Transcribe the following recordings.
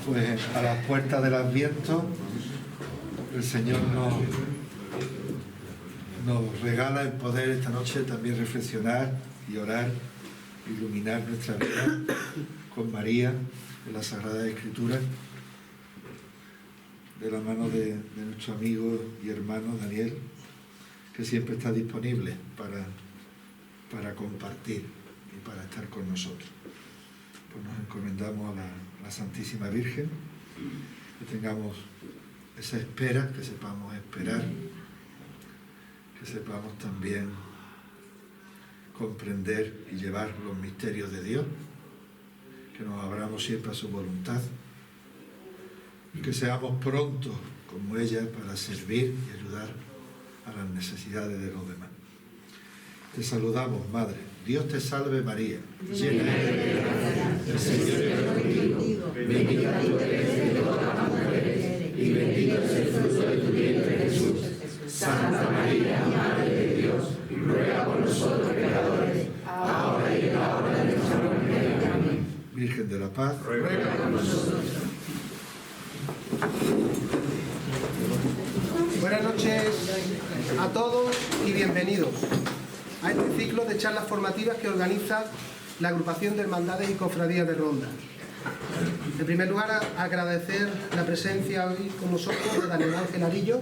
Pues a las puertas del Adviento el Señor nos regala el poder esta noche también reflexionar y orar, iluminar nuestra vida con María en la Sagrada Escritura, de la mano de nuestro amigo y hermano Daniel, que siempre está disponible para compartir y para estar con nosotros. Pues nos encomendamos a la Santísima Virgen, que tengamos esa espera, que sepamos esperar, que sepamos también comprender y llevar los misterios de Dios, que nos abramos siempre a su voluntad y que seamos prontos como ella para servir y ayudar a las necesidades de los demás. Te saludamos, Madre. Dios te salve, María, llena eres de gracia, el Señor es contigo, bendita tú eres de todas las mujeres y bendito es el fruto de tu vientre, Jesús. Santa María, Madre de Dios, ruega por nosotros pecadores, ahora y en la hora de nuestra muerte. Amén. Virgen de la Paz, ruega por nosotros. Buenas noches a todos y bienvenidos a este ciclo de charlas formativas que organiza la Agrupación de Hermandades y Cofradías de Ronda. En primer lugar, agradecer la presencia hoy con nosotros de Daniel Ángel Arillo.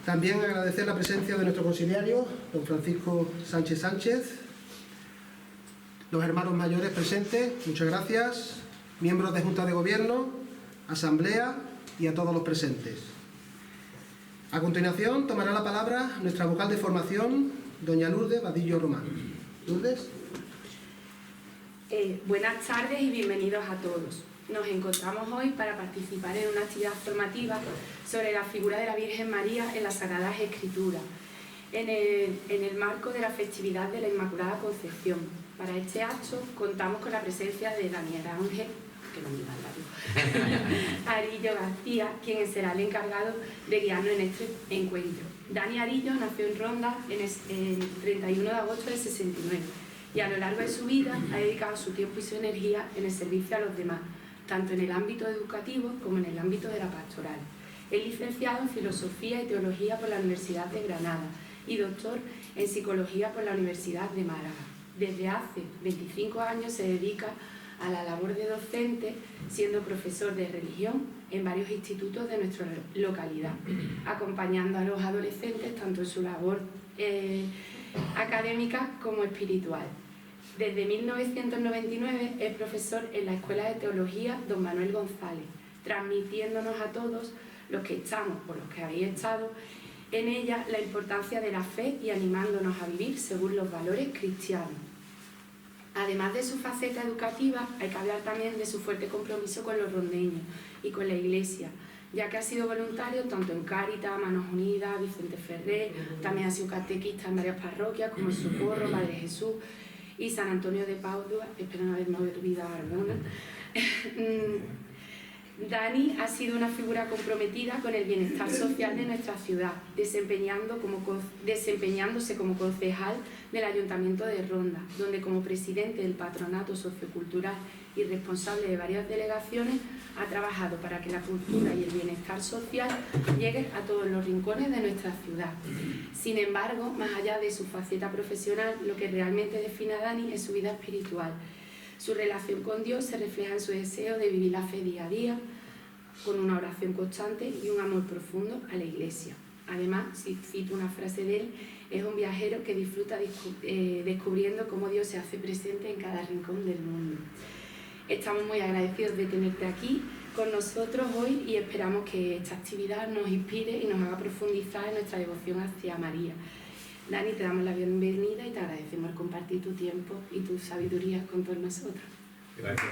También agradecer la presencia de nuestro conciliario, don Francisco Sánchez Sánchez, los hermanos mayores presentes, muchas gracias, miembros de Junta de Gobierno, Asamblea y a todos los presentes. A continuación tomará la palabra nuestra vocal de formación, doña Lourdes Vadillo Román. Lourdes. Buenas tardes y bienvenidos a todos. Nos encontramos hoy para participar en una actividad formativa sobre la figura de la Virgen María en las Sagradas Escrituras, en el marco de la festividad de la Inmaculada Concepción. Para este acto contamos con la presencia de Daniel Ángel Arillo García, quien será el encargado de guiarnos en este encuentro. Dani Arillo nació en Ronda el 31 de agosto del 69 y a lo largo de su vida ha dedicado su tiempo y su energía en el servicio a los demás, tanto en el ámbito educativo como en el ámbito de la pastoral. Es licenciado en Filosofía y Teología por la Universidad de Granada y doctor en Psicología por la Universidad de Málaga. Desde hace 25 años se dedica a la labor de docente, siendo profesor de religión en varios institutos de nuestra localidad, acompañando a los adolescentes tanto en su labor académica como espiritual. Desde 1999 es profesor en la Escuela de Teología Don Manuel González, transmitiéndonos a todos los que estamos, por los que habéis estado en ella, la importancia de la fe y animándonos a vivir según los valores cristianos. Además de su faceta educativa, hay que hablar también de su fuerte compromiso con los rondeños y con la Iglesia, ya que ha sido voluntario tanto en Cáritas, Manos Unidas, Vicente Ferrer, también ha sido catequista en varias parroquias como el Socorro, Padre Jesús y San Antonio de Padua, espero no haberme olvidado alguna. Dani ha sido una figura comprometida con el bienestar social de nuestra ciudad, desempeñándose como concejal del Ayuntamiento de Ronda, donde como presidente del Patronato Sociocultural y responsable de varias delegaciones ha trabajado para que la cultura y el bienestar social lleguen a todos los rincones de nuestra ciudad. Sin embargo, más allá de su faceta profesional, lo que realmente define a Dani es su vida espiritual. Su relación con Dios se refleja en su deseo de vivir la fe día a día, con una oración constante y un amor profundo a la Iglesia. Además, si cito una frase de él, es un viajero que disfruta descubriendo cómo Dios se hace presente en cada rincón del mundo. Estamos muy agradecidos de tenerte aquí con nosotros hoy y esperamos que esta actividad nos inspire y nos haga profundizar en nuestra devoción hacia María. Dani, te damos la bienvenida y te agradecemos compartir tu tiempo y tu sabiduría con todos nosotros. Gracias.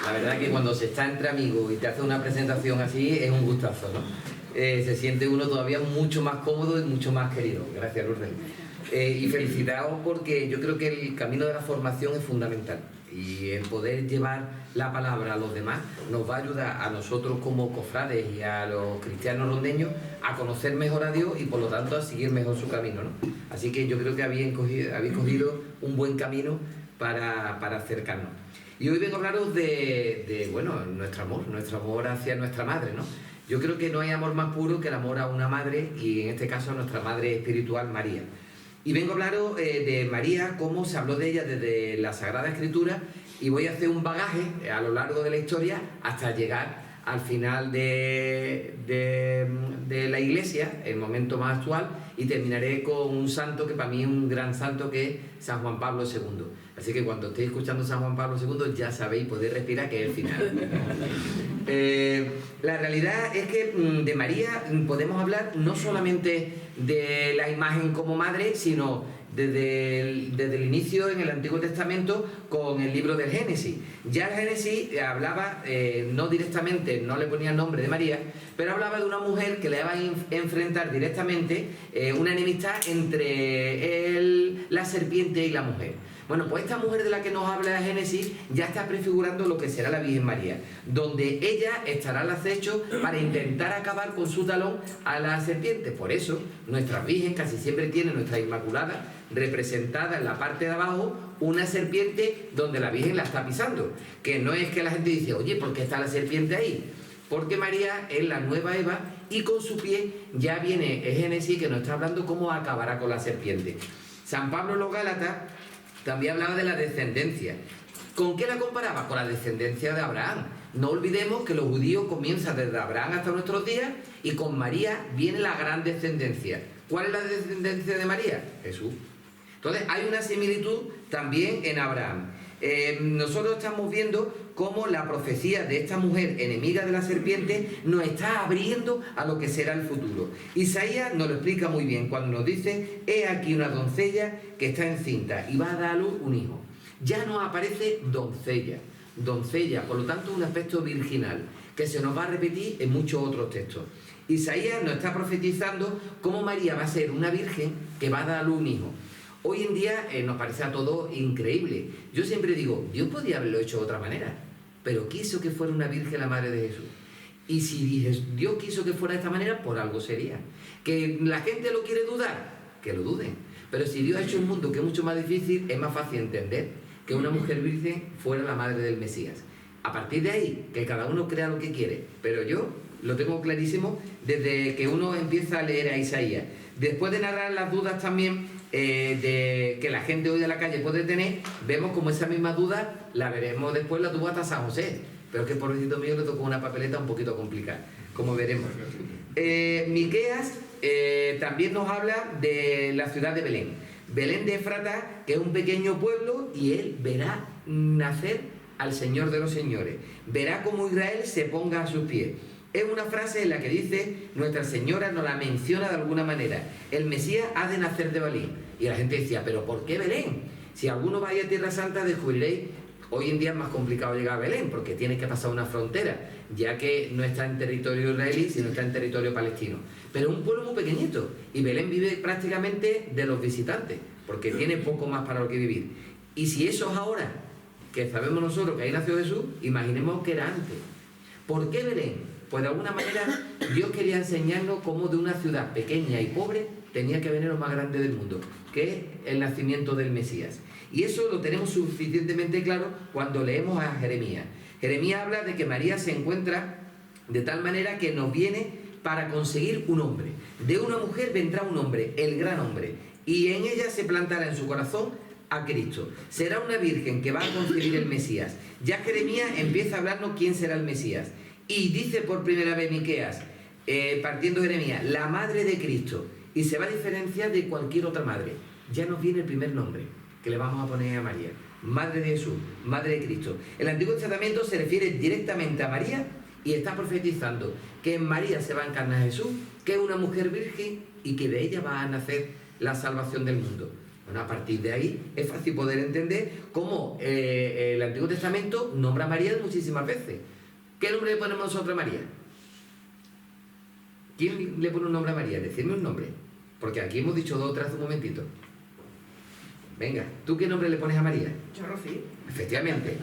La verdad que cuando se está entre amigos y te hace una presentación así es un gustazo, ¿no? Se siente uno todavía mucho más cómodo y mucho más querido. Gracias, Lourdes. Y felicitaos porque yo creo que el camino de la formación es fundamental. Y el poder llevar la palabra a los demás nos va a ayudar a nosotros como cofrades y a los cristianos rondeños a conocer mejor a Dios y por lo tanto a seguir mejor su camino, ¿no? Así que yo creo que habéis cogido un buen camino para acercarnos. Y hoy vengo a hablaros de nuestro amor hacia nuestra madre, ¿no? Yo creo que no hay amor más puro que el amor a una madre y en este caso a nuestra madre espiritual María. Y vengo a hablaros de María, cómo se habló de ella desde la Sagrada Escritura y voy a hacer un bagaje a lo largo de la historia hasta llegar al final de la Iglesia, el momento más actual, y terminaré con un santo que para mí es un gran santo, que es San Juan Pablo II. Así que cuando estéis escuchando San Juan Pablo II ya sabéis, podéis respirar, que es el final. La realidad es que de María podemos hablar no solamente de la imagen como madre, sino desde el inicio en el Antiguo Testamento con el libro del Génesis. Ya el Génesis hablaba, no directamente, no le ponía el nombre de María, pero hablaba de una mujer que le iba a enfrentar directamente una enemistad entre la serpiente y la mujer. Bueno, pues esta mujer de la que nos habla el Génesis ya está prefigurando lo que será la Virgen María, donde ella estará al acecho para intentar acabar con su talón a la serpiente. Por eso, nuestra Virgen casi siempre tiene, nuestra Inmaculada, representada en la parte de abajo una serpiente donde la Virgen la está pisando. Que no es que la gente dice, oye, ¿por qué está la serpiente ahí? Porque María es la nueva Eva y con su pie ya viene el Génesis que nos está hablando cómo acabará con la serpiente. San Pablo en los Gálatas también hablaba de la descendencia. ¿Con qué la comparaba? Con la descendencia de Abraham. No olvidemos que los judíos comienzan desde Abraham hasta nuestros días y con María viene la gran descendencia. ¿Cuál es la descendencia de María? Jesús. Entonces hay una similitud también en Abraham. Nosotros estamos viendo cómo la profecía de esta mujer enemiga de la serpiente nos está abriendo a lo que será el futuro. Isaías nos lo explica muy bien cuando nos dice: he aquí una doncella que está encinta y va a dar a luz un hijo. Ya nos aparece doncella, por lo tanto un aspecto virginal que se nos va a repetir en muchos otros textos. Isaías nos está profetizando cómo María va a ser una virgen que va a dar a luz un hijo. Hoy en día nos parece a todos increíble. Yo siempre digo, Dios podía haberlo hecho de otra manera, pero quiso que fuera una virgen la madre de Jesús. Y si Dios quiso que fuera de esta manera, por algo sería. Que la gente lo quiere dudar, que lo duden. Pero si Dios ha hecho un mundo que es mucho más difícil, es más fácil entender que una mujer virgen fuera la madre del Mesías. A partir de ahí, que cada uno crea lo que quiere. Pero yo lo tengo clarísimo desde que uno empieza a leer a Isaías. Después de narrar las dudas también de que la gente hoy de la calle puede tener, vemos como esa misma duda la veremos después, la tuvo hasta San José, pero que pobrecito mío le tocó una papeleta un poquito complicada, como veremos. Miqueas también nos habla de la ciudad de Belén de Efrata, que es un pequeño pueblo, y él verá nacer al Señor de los Señores, verá cómo Israel se ponga a sus pies. Es una frase en la que dice, Nuestra Señora nos la menciona de alguna manera: el Mesías ha de nacer de Belén. Y la gente decía, ¿pero por qué Belén? Si alguno vaya a Tierra Santa, descubriréis, hoy en día es más complicado llegar a Belén, porque tienes que pasar una frontera, ya que no está en territorio israelí, sino está en territorio palestino. Pero es un pueblo muy pequeñito, y Belén vive prácticamente de los visitantes, porque tiene poco más para lo que vivir. Y si eso es ahora, que sabemos nosotros que ahí nació Jesús, imaginemos que era antes. ¿Por qué Belén? Pues de alguna manera Dios quería enseñarnos cómo de una ciudad pequeña y pobre tenía que venir lo más grande del mundo, que es el nacimiento del Mesías. Y eso lo tenemos suficientemente claro cuando leemos a Jeremías. Jeremías habla de que María se encuentra de tal manera que nos viene para conseguir un hombre. De una mujer vendrá un hombre, el gran hombre, y en ella se plantará en su corazón a Cristo. Será una virgen que va a concebir el Mesías. Ya Jeremías empieza a hablarnos quién será el Mesías. Y dice por primera vez Miqueas, partiendo de Jeremías, la madre de Cristo, y se va a diferenciar de cualquier otra madre. Ya nos viene el primer nombre que le vamos a poner a María: Madre de Jesús, Madre de Cristo. El Antiguo Testamento se refiere directamente a María y está profetizando que en María se va a encarnar Jesús, que es una mujer virgen y que de ella va a nacer la salvación del mundo. Bueno, a partir de ahí es fácil poder entender cómo el Antiguo Testamento nombra a María muchísimas veces. ¿Qué nombre le ponemos nosotros a María? ¿Quién le pone un nombre a María? Decidme un nombre. Porque aquí hemos dicho dos o tres hace un momentito. Venga, ¿tú qué nombre le pones a María? Yo, Rocío. Efectivamente.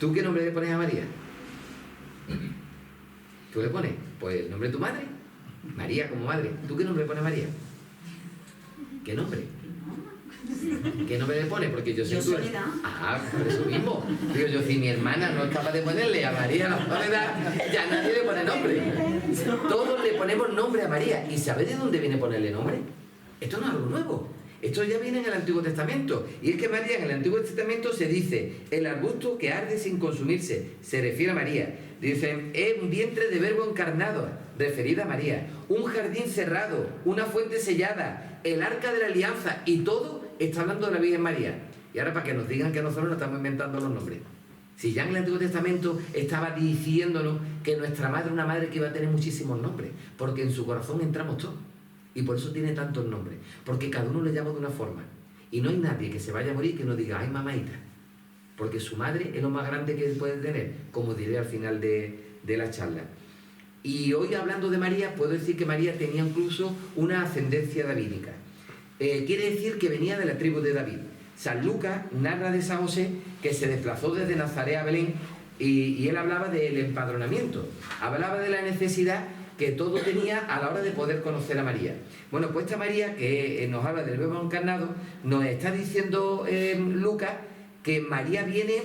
¿Tú qué nombre le pones a María? ¿Tú le pones? Pues el nombre de tu madre. María como madre. ¿Tú qué nombre le pones a María? ¿Qué nombre? ¿Qué nombre le pones? Porque yo sé Yo tú. Soledad. Ah, por eso mismo. Digo yo, si mi hermana no es capaz de ponerle a María la Soledad, ya nadie le pone nombre. Todos le ponemos nombre a María. ¿Y sabéis de dónde viene ponerle nombre? Esto no es algo nuevo. Esto ya viene en el Antiguo Testamento. Y es que María en el Antiguo Testamento se dice el arbusto que arde sin consumirse. Se refiere a María. Dicen, es un vientre de verbo encarnado, referida a María. Un jardín cerrado, una fuente sellada, el arca de la alianza. Y todo está hablando de la Virgen María. Y ahora para que nos digan que nosotros nos estamos inventando los nombres. Si ya en el Antiguo Testamento estaba diciéndonos que nuestra madre es una madre que iba a tener muchísimos nombres. Porque en su corazón entramos todos. Y por eso tiene tantos nombres, porque cada uno le llama de una forma. Y no hay nadie que se vaya a morir que no diga, ay mamaita, porque su madre es lo más grande que puede tener, como diré al final de la charla. Y hoy hablando de María, puedo decir que María tenía incluso una ascendencia davídica. Quiere decir que venía de la tribu de David. San Lucas narra de San José que se desplazó desde Nazaret a Belén y él hablaba del empadronamiento, hablaba de la necesidad que todo tenía a la hora de poder conocer a María. Bueno, pues esta María, que nos habla del verbo encarnado, nos está diciendo Lucas que María viene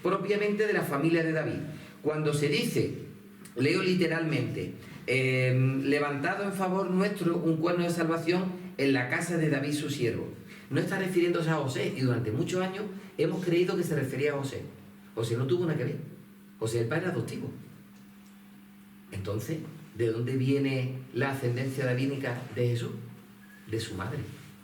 propiamente de la familia de David. Cuando se dice, leo literalmente, levantado en favor nuestro un cuerno de salvación en la casa de David su siervo. No está refiriéndose a José, y durante muchos años hemos creído que se refería a José. José no tuvo nada que ver. José es el padre adoptivo. Entonces, ¿de dónde viene la ascendencia davídica de Jesús? De su madre,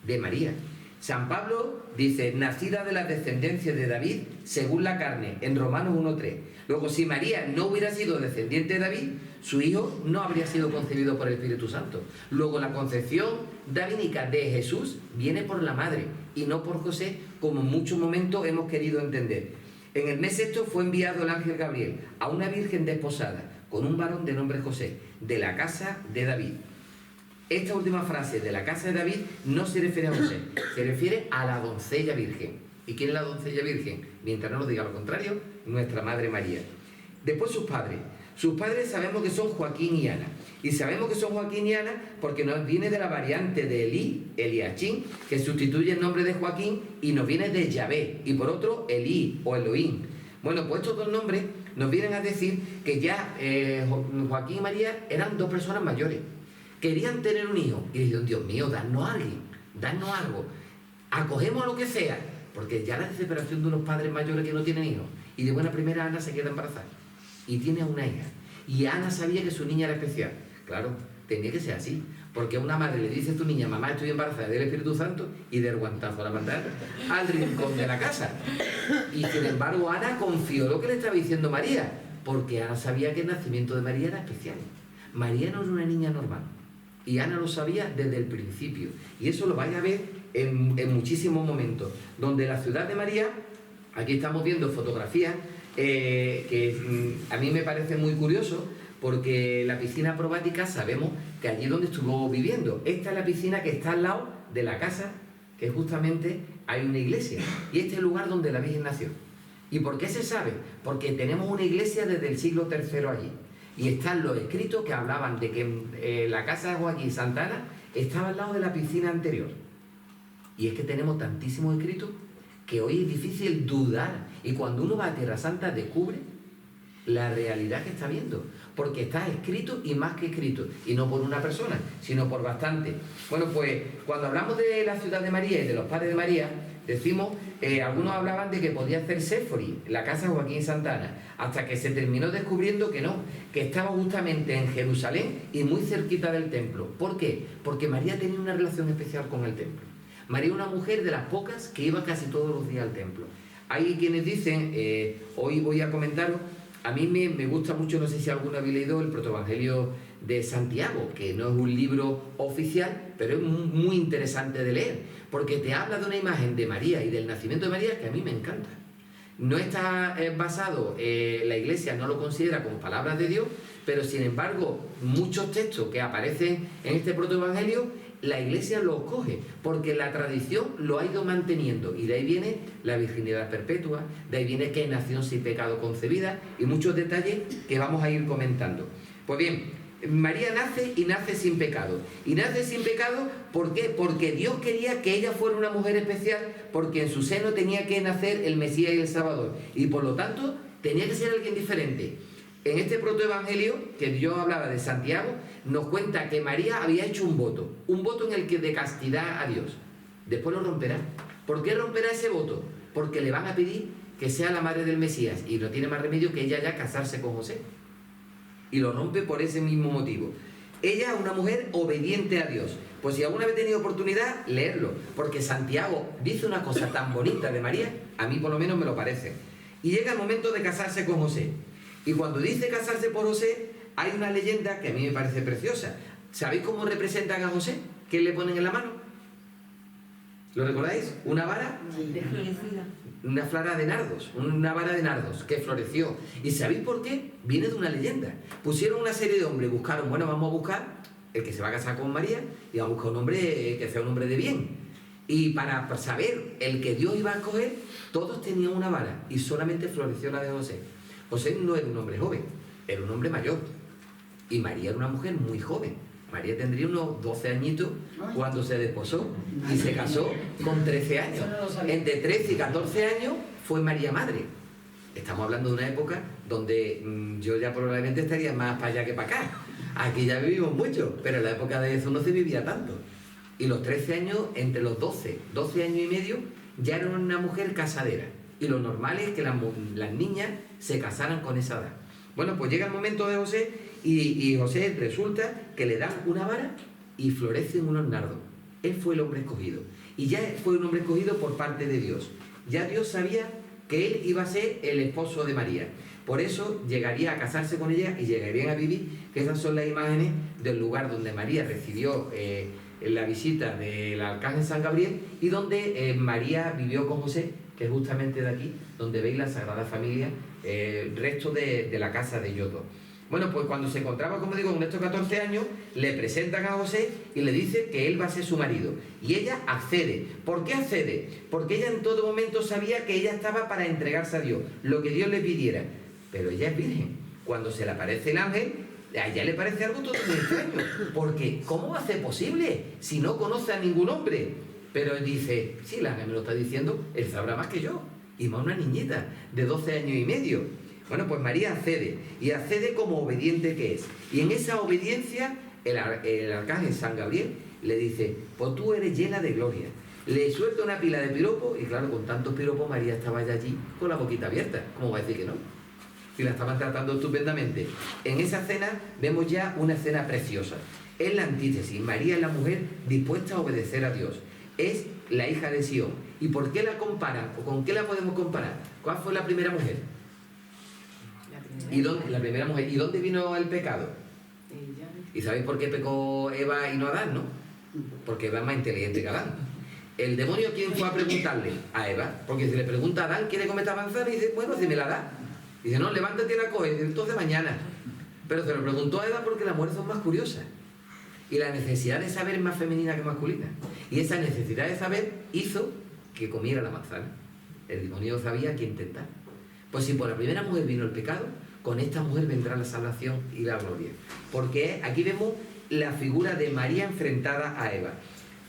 de María. San Pablo dice, nacida de la descendencia de David según la carne, en Romanos 1:3. Luego, si María no hubiera sido descendiente de David, su hijo no habría sido concebido por el Espíritu Santo. Luego, la concepción davídica de Jesús viene por la madre y no por José, como en muchos momentos hemos querido entender. En el mes sexto fue enviado el ángel Gabriel a una virgen desposada con un varón de nombre José, de la casa de David. Esta última frase, de la casa de David, no se refiere a José, se refiere a la doncella virgen. ¿Y quién es la doncella virgen? Mientras no nos diga lo contrario, nuestra Madre María. Después sus padres. Sus padres sabemos que son Joaquín y Ana. Y sabemos que son Joaquín y Ana porque nos viene de la variante de Elí, Eliachín, que sustituye el nombre de Joaquín y nos viene de Yahvé, y por otro Elí o Elohim. Bueno, pues estos dos nombres nos vienen a decir que ya Joaquín y María eran dos personas mayores. Querían tener un hijo y dijeron, Dios mío, danos a alguien, danos algo, acogemos a lo que sea, porque ya la desesperación de unos padres mayores que no tienen hijos. Y de buena primera Ana se queda embarazada y tiene a una hija. Y Ana sabía que su niña era especial. Claro, tenía que ser así, porque una madre le dice a tu niña, mamá, estoy embarazada del Espíritu Santo, y del guantazo la mandar al rincón de la casa. Y sin embargo Ana confió lo que le estaba diciendo María, porque Ana sabía que el nacimiento de María era especial. María no era una niña normal, y Ana lo sabía desde el principio, y eso lo vais a ver en muchísimos momentos, donde la ciudad de María, aquí estamos viendo fotografías que a mí me parece muy curioso, porque la piscina probática sabemos que allí donde estuvo viviendo, esta es la piscina que está al lado de la casa, que justamente hay una iglesia, y este es el lugar donde la Virgen nació. ¿Y por qué se sabe? Porque tenemos una iglesia desde el siglo III allí, y están los escritos que hablaban de que la casa de Joaquín Santana estaba al lado de la piscina anterior. Y es que tenemos tantísimos escritos que hoy es difícil dudar, y cuando uno va a Tierra Santa descubre la realidad que está viendo, porque está escrito y más que escrito, y no por una persona, sino por bastante. Bueno, pues cuando hablamos de la ciudad de María y de los padres de María, decimos, algunos hablaban de que podía ser Séfori, la casa de Joaquín Santana, hasta que se terminó descubriendo que no, que estaba justamente en Jerusalén y muy cerquita del templo. ¿Por qué? Porque María tenía una relación especial con el templo. María era una mujer de las pocas que iba casi todos los días al templo. Hay quienes dicen, hoy voy a comentaros, a mí me gusta mucho, no sé si alguno habéis leído el Protoevangelio de Santiago, que no es un libro oficial, pero es muy interesante de leer, porque te habla de una imagen de María y del nacimiento de María que a mí me encanta. No está basado, la Iglesia no lo considera como palabras de Dios, pero sin embargo muchos textos que aparecen en este Protoevangelio la Iglesia lo coge, porque la tradición lo ha ido manteniendo, y de ahí viene la virginidad perpetua, de ahí viene que nació sin pecado concebida, y muchos detalles que vamos a ir comentando. Pues bien, María nace y nace sin pecado. Y nace sin pecado, ¿por qué? Porque Dios quería que ella fuera una mujer especial, porque en su seno tenía que nacer el Mesías y el Salvador, y por lo tanto tenía que ser alguien diferente. En este protoevangelio, que yo hablaba de Santiago, nos cuenta que María había hecho un voto en el que de castidad a Dios. Después lo romperá. ¿Por qué romperá ese voto? Porque le van a pedir que sea la madre del Mesías, y no tiene más remedio que ella ya casarse con José. Y lo rompe por ese mismo motivo. Ella es una mujer obediente a Dios. Pues si alguna vez he tenido oportunidad, leerlo, porque Santiago dice una cosa tan bonita de María, a mí por lo menos me lo parece. Y llega el momento de casarse con José. Y cuando dice casarse por José, hay una leyenda que a mí me parece preciosa. ¿Sabéis cómo representan a José? ¿Qué le ponen en la mano? ¿Lo recordáis? Una vara una flora de nardos, una vara de nardos que floreció. ¿Y sabéis por qué? Viene de una leyenda. Pusieron una serie de hombres, buscaron, bueno, vamos a buscar el que se va a casar con María, y vamos a buscar un hombre que sea un hombre de bien. Y para saber el que Dios iba a escoger, todos tenían una vara, y solamente floreció la de José. José no era un hombre joven, era un hombre mayor. Y María era una mujer muy joven. María tendría unos 12 añitos cuando se desposó, y se casó con 13 años. Entre 13 y 14 años fue María madre. Estamos hablando de una época donde yo ya probablemente estaría más para allá que para acá. Aquí ya vivimos mucho, pero en la época de eso no se vivía tanto. Y los 13 años, entre los 12 años y medio, ya era una mujer casadera. Y lo normal es que las niñas se casaran con esa edad. Bueno, pues llega el momento de José, y José resulta que le dan una vara y florecen unos nardos. Él fue el hombre escogido. Y ya fue un hombre escogido por parte de Dios. Ya Dios sabía que él iba a ser el esposo de María. Por eso llegaría a casarse con ella y llegarían a vivir, que esas son las imágenes del lugar donde María recibió la visita del arcángel San Gabriel, y donde María vivió con José, que es justamente de aquí, donde veis la Sagrada Familia, resto de la casa de ellos dos. Bueno, pues cuando se encontraba, como digo, con estos 14 años, le presentan a José y le dice que él va a ser su marido. Y ella accede. ¿Por qué accede? Porque ella en todo momento sabía que ella estaba para entregarse a Dios, lo que Dios le pidiera. Pero ella es virgen. Cuando se le aparece el ángel, a ella le parece algo totalmente extraño. Porque, ¿cómo va a ser posible si no conoce a ningún hombre? Pero él dice, sí, el ángel me lo está diciendo, él sabrá más que yo. Y más una niñita de 12 años y medio. Bueno, pues María accede, y accede como obediente que es. Y en esa obediencia, el arcángel San Gabriel le dice, pues tú eres llena de gloria. Le suelta una pila de piropos, y claro, con tantos piropos María estaba ya allí con la boquita abierta. ¿Cómo va a decir que no? Y la estaban tratando estupendamente. En esa escena vemos ya una escena preciosa. Es la antítesis. María es la mujer dispuesta a obedecer a Dios. Es la hija de Sión. ¿Y por qué la comparan? ¿O con qué la podemos comparar? ¿Cuál fue la primera mujer? La primera mujer. ¿Y dónde vino el pecado? ¿Y sabéis por qué pecó Eva y no Adán, no? Porque Eva es más inteligente que Adán. ¿El demonio quién fue a preguntarle? A Eva. Porque si le pregunta a Adán, ¿quiere comer esta manzana? Y dice, bueno, si me la da. Dice, no, levántate y la coge. Dice, entonces mañana. Pero se lo preguntó a Eva porque las mujeres son más curiosas. Y la necesidad de saber es más femenina que masculina. Y esa necesidad de saber hizo que comiera la manzana. El demonio sabía que intentar. Pues si por la primera mujer vino el pecado, con esta mujer vendrá la salvación y la gloria. Porque aquí vemos la figura de María enfrentada a Eva.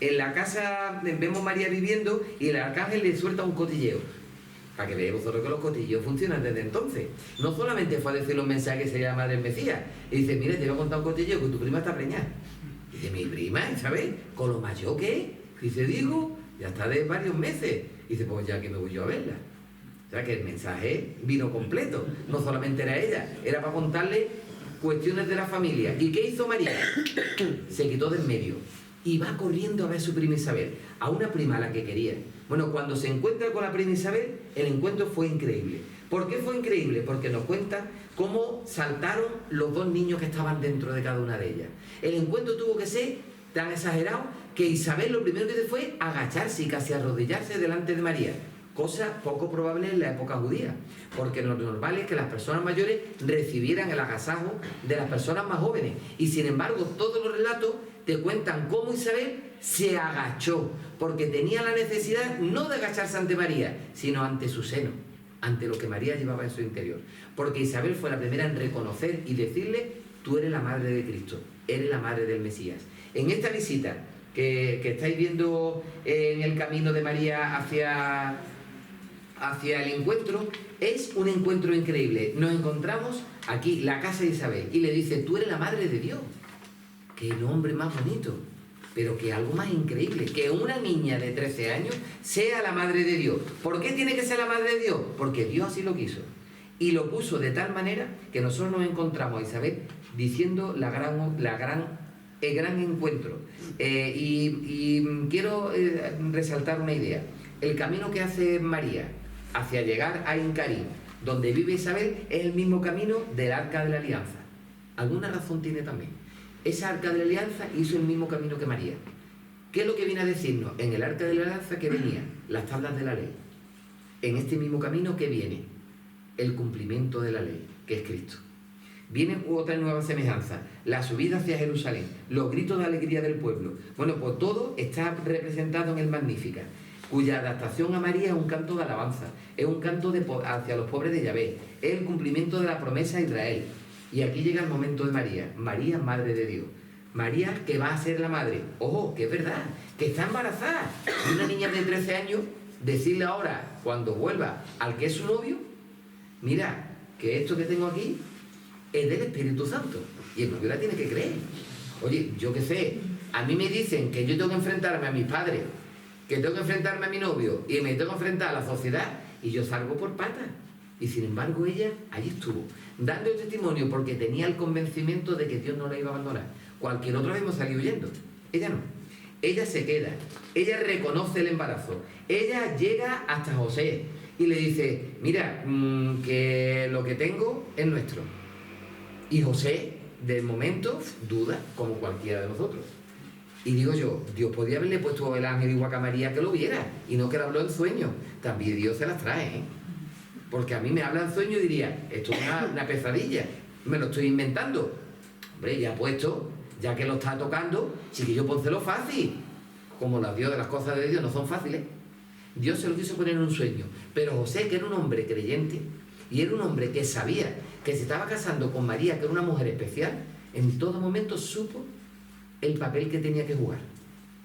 En la casa vemos a María viviendo, y el arcángel le suelta un cotilleo. Para que veáis vosotros que los cotilleos funcionan desde entonces. No solamente fue a decirle un mensaje que sería la madre del Mesías. Y dice, mire, te voy a contar un cotilleo, que tu prima está preñada. Y dice, mi prima, ¿sabes? Con lo mayor que es. Dice, digo, ya está de varios meses. Y dice, pues ya que me voy yo a verla. O sea que el mensaje vino completo. No solamente era ella, era para contarle cuestiones de la familia. ¿Y qué hizo María? Se quitó del medio y va corriendo a ver a su prima Isabel, a una prima a la que quería. Bueno, cuando se encuentra con la prima Isabel, el encuentro fue increíble. ¿Por qué fue increíble? Porque nos cuenta cómo saltaron los dos niños que estaban dentro de cada una de ellas. El encuentro tuvo que ser tan exagerado que Isabel lo primero que hizo fue agacharse y casi arrodillarse delante de María. cosa poco probable en la época judía, porque lo normal es que las personas mayores recibieran el agasajo de las personas más jóvenes, y sin embargo todos los relatos te cuentan cómo Isabel se agachó, porque tenía la necesidad no de agacharse ante María, sino ante su seno, ante lo que María llevaba en su interior, porque Isabel fue la primera en reconocer y decirle: tú eres la madre de Cristo, eres la madre del Mesías. En esta visita que estáis viendo en el camino de María hacia el encuentro, es un encuentro increíble. Nos encontramos aquí, la casa de Isabel, y le dice: tú eres la madre de Dios. Qué nombre más bonito, pero que algo más increíble, que una niña de 13 años sea la madre de Dios. ¿Por qué tiene que ser la madre de Dios? Porque Dios así lo quiso, y lo puso de tal manera que nosotros nos encontramos a Isabel diciendo el gran encuentro. Y quiero resaltar una idea. El camino que hace María hacia llegar a Incarí, donde vive Isabel, es el mismo camino del Arca de la Alianza. Alguna razón tiene también. Esa Arca de la Alianza hizo el mismo camino que María. ¿Qué es lo que viene a decirnos? En el Arca de la Alianza, que venían las tablas de la ley. En este mismo camino, ¿qué viene? El cumplimiento de la ley, que es Cristo. Viene otra nueva semejanza, la subida hacia Jerusalén, los gritos de alegría del pueblo. Bueno, pues todo está representado en el Magnificat, cuya adaptación a María es un canto de alabanza, es un canto hacia los pobres de Yahvé, es el cumplimiento de la promesa a Israel. Y aquí llega el momento de María, María, Madre de Dios. María, que va a ser la madre. Ojo, que es verdad, que está embarazada. Y una niña de 13 años, decirle ahora, cuando vuelva al que es su novio: mira, que esto que tengo aquí es del Espíritu Santo, y el novio la tiene que creer. Oye, yo qué sé, a mí me dicen que yo tengo que enfrentarme a mis padres, que tengo que enfrentarme a mi novio, y me tengo que enfrentar a la sociedad, y yo salgo por patas. Y sin embargo ella allí estuvo, dando el testimonio, porque tenía el convencimiento de que Dios no la iba a abandonar. Cualquier otro habíamos salido huyendo, ella no. Ella se queda, ella reconoce el embarazo, ella llega hasta José y le dice: mira, que lo que tengo es nuestro. Y José, de momento, duda, como cualquiera de nosotros. Y digo yo, Dios podía haberle puesto el ángel igual que a María, que lo viera, y no que le habló en sueño. También Dios se las trae, ¿eh? Porque a mí me habla en sueño y diría: esto es una pesadilla, me lo estoy inventando. Hombre, ya puesto, ya que lo está tocando, chiquillo, pónselo fácil. Como las cosas de Dios no son fáciles. Dios se lo quiso poner en un sueño. Pero José, que era un hombre creyente, y era un hombre que sabía que se estaba casando con María, que era una mujer especial, en todo momento supo el papel que tenía que jugar,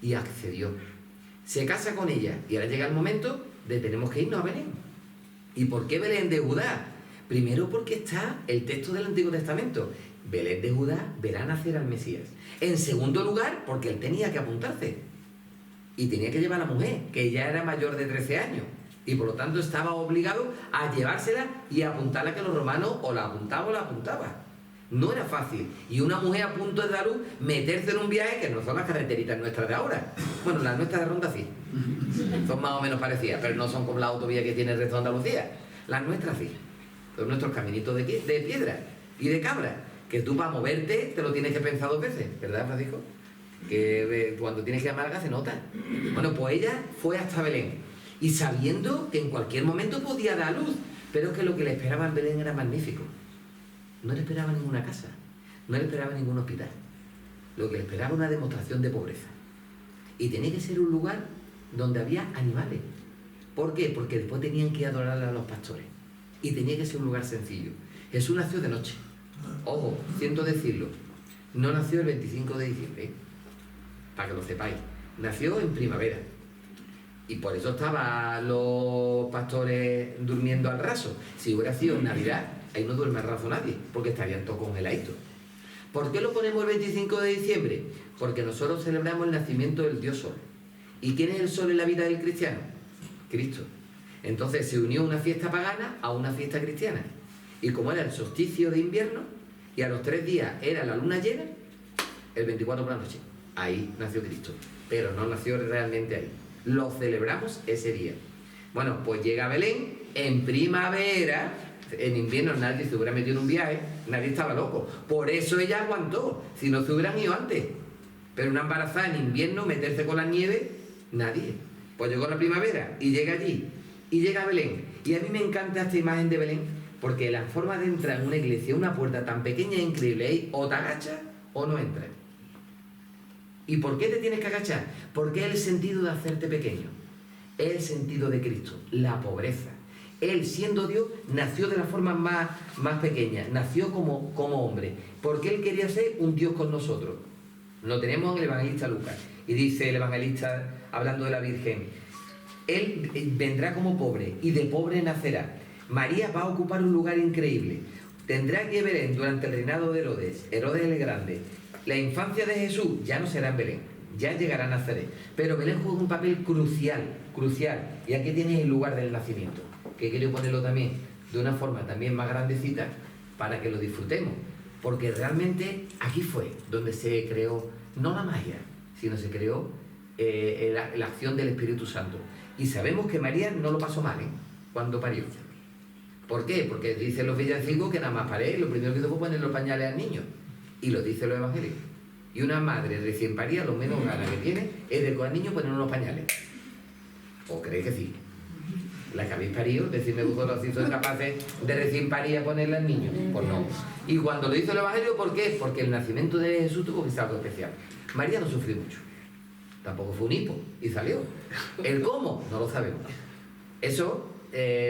y accedió. Se casa con ella, y ahora llega el momento de tenemos que irnos a Belén. ¿Y por qué Belén de Judá? Primero, porque está el texto del Antiguo Testamento: Belén de Judá verá nacer al Mesías. En segundo lugar, porque él tenía que apuntarse, y tenía que llevar a la mujer, que ya era mayor de 13 años, y por lo tanto estaba obligado a llevársela y a apuntarla, que los romanos o la apuntaban o la apuntaban. No era fácil. Y una mujer a punto de dar luz, meterse en un viaje, que no son las carreteritas nuestras de ahora. Bueno, las nuestras de Ronda sí. Son más o menos parecidas, pero no son como la autovía que tiene el resto de Andalucía. Las nuestras sí. Son nuestros caminitos de piedra y de cabra, que tú para moverte te lo tienes que pensar 2 veces, ¿verdad, Francisco? Que cuando tienes que amargar se nota. Bueno, pues ella fue hasta Belén, y sabiendo que en cualquier momento podía dar luz, pero es que lo que le esperaba en Belén era magnífico. No le esperaba ninguna casa, no le esperaba ningún hospital. Lo que le esperaba una demostración de pobreza. Y tenía que ser un lugar donde había animales. ¿Por qué? Porque después tenían que adorar a los pastores. Y tenía que ser un lugar sencillo. Jesús nació de noche. Ojo, siento decirlo, no nació el 25 de diciembre, ¿eh? Para que lo sepáis. Nació en primavera. Y por eso estaban los pastores durmiendo al raso. Si hubiera sido en Navidad, ahí no duerme al raso nadie, porque estarían todos congeladitos. ¿Por qué lo ponemos el 25 de diciembre? Porque nosotros celebramos el nacimiento del Dios Sol. ¿Y quién es el Sol en la vida del cristiano? Cristo. Entonces se unió una fiesta pagana a una fiesta cristiana. Y como era el solsticio de invierno, y a los 3 días era la luna llena, el 24 por la noche, ahí nació Cristo. Pero no nació realmente ahí. Lo celebramos ese día. Bueno, pues llega a Belén en primavera. En invierno nadie se hubiera metido en un viaje, nadie estaba loco. Por eso ella aguantó, si no se hubieran ido antes. Pero una embarazada en invierno, meterse con la nieve, nadie. Pues llegó la primavera y llega allí. y llega a Belén. Y a mí me encanta esta imagen de Belén, porque la forma de entrar en una iglesia, una puerta tan pequeña e increíble, es o te agachas o no entras. ¿Y por qué te tienes que agachar? Porque es el sentido de hacerte pequeño. Es el sentido de Cristo, la pobreza. Él, siendo Dios, nació de la forma más pequeña, nació como hombre, porque Él quería ser un Dios con nosotros. Lo tenemos en el evangelista Lucas, y dice el evangelista, hablando de la Virgen, Él vendrá como pobre, y de pobre nacerá. María va a ocupar un lugar increíble. Tendrá que Belén durante el reinado de Herodes el Grande. La infancia de Jesús ya no será en Belén, ya llegará a Nazaret. Pero Belén juega un papel crucial. Y aquí tienes el lugar del nacimiento, que quiero ponerlo también de una forma también más grandecita para que lo disfrutemos. Porque realmente aquí fue donde se creó, no la magia, sino se creó la acción del Espíritu Santo. Y sabemos que María no lo pasó mal, cuando parió. ¿Por qué? Porque dicen los villancicos que nada más paré, lo primero que hizo fue poner los pañales al niño. Y lo dicen los evangelios. Y una madre recién parida, lo menos ganas que tiene es de con el niño poner unos pañales. ¿O creéis que sí? La que habéis parido, decidme vosotros si sois capaces de recién parir a ponerle al niño. Pues no. Y cuando lo hizo el evangelio, ¿por qué? Porque el nacimiento de Jesús tuvo que ser algo especial. María no sufrió mucho. Tampoco fue un hipo y salió. ¿El cómo? No lo sabemos. Eso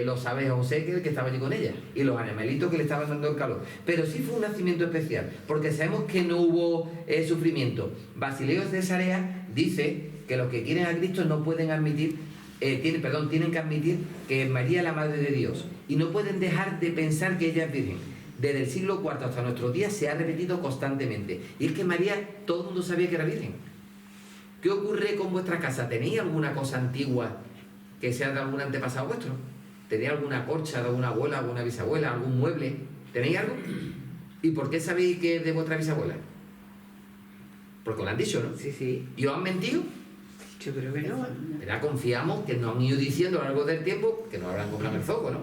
lo sabe José, que estaba allí con ella, y los animalitos que le estaban dando el calor. Pero sí fue un nacimiento especial, porque sabemos que no hubo sufrimiento. Basileo de Cesarea dice que los que quieren a Cristo no pueden admitir, tienen que admitir que María es la Madre de Dios, y no pueden dejar de pensar que ella es virgen. Desde el siglo IV hasta nuestros días se ha repetido constantemente, y es que María, todo el mundo sabía que era virgen. ¿Qué ocurre con vuestra casa? ¿Tenéis alguna cosa antigua que sea de algún antepasado vuestro? ¿Tenéis alguna corcha de alguna abuela, alguna bisabuela, algún mueble? ¿Tenéis algo? ¿Y por qué sabéis que es de vuestra bisabuela? Porque lo han dicho, ¿no? Sí, sí. ¿Y os han mentido? Yo creo que no. ¿Verdad? Confiamos que nos han ido diciendo a lo largo del tiempo que nos habrán comprado el zoco, ¿no?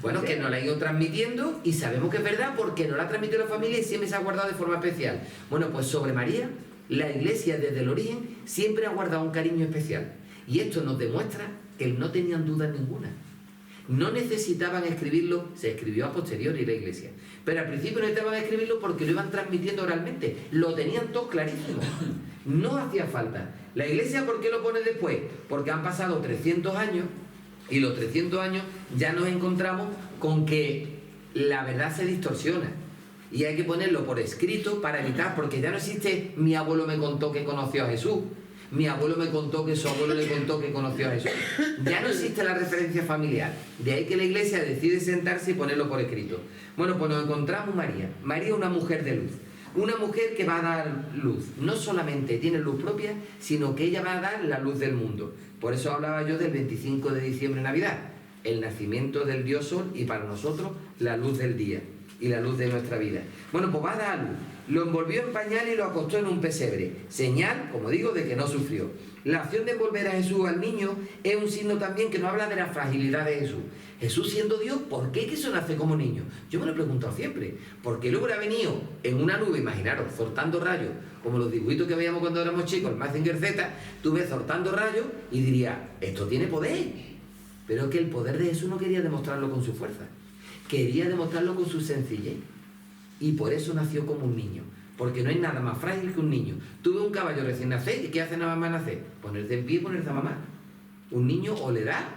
Bueno, que nos la han ido transmitiendo y sabemos que es verdad porque nos la ha transmitido la familia y siempre se ha guardado de forma especial. Bueno, pues sobre María, la Iglesia desde el origen siempre ha guardado un cariño especial. Y esto nos demuestra que no tenían duda ninguna. No necesitaban escribirlo, se escribió a posteriori la Iglesia. Pero al principio no necesitaban escribirlo porque lo iban transmitiendo oralmente. Lo tenían todos clarísimo. No hacía falta. La Iglesia, ¿por qué lo pone después? Porque han pasado 300 años y los 300 años ya nos encontramos con que la verdad se distorsiona. Y hay que ponerlo por escrito para evitar, porque ya no existe mi abuelo me contó que conoció a Jesús. Mi abuelo me contó que su abuelo le contó que conoció a Jesús. Ya no existe la referencia familiar. De ahí que la Iglesia decide sentarse y ponerlo por escrito. Bueno, pues nos encontramos María. María es una mujer de luz. Una mujer que va a dar luz. No solamente tiene luz propia, sino que ella va a dar la luz del mundo. Por eso hablaba yo del 25 de diciembre, Navidad. El nacimiento del Dios Sol y para nosotros la luz del día y la luz de nuestra vida. Bueno, pues va a dar luz. Lo envolvió en pañal y lo acostó en un pesebre. Señal, como digo, de que no sufrió. La acción de envolver a Jesús al niño es un signo también que nos habla de la fragilidad de Jesús. Jesús siendo Dios, ¿por qué quiso nacer como niño? Yo me lo he preguntado siempre. Porque él hubiera venido en una nube, imaginaros, soltando rayos, como los dibujitos que veíamos cuando éramos chicos, el Mazinger Z, tú ves soltando rayos y dirías, esto tiene poder. Pero es que el poder de Jesús no quería demostrarlo con su fuerza. Quería demostrarlo con su sencillez. Y por eso nació como un niño. Porque no hay nada más frágil que un niño. Tú ves un caballo recién nacer, ¿y qué hace nada más nacer? Ponerse en pie y ponerse a mamar. Un niño o le da,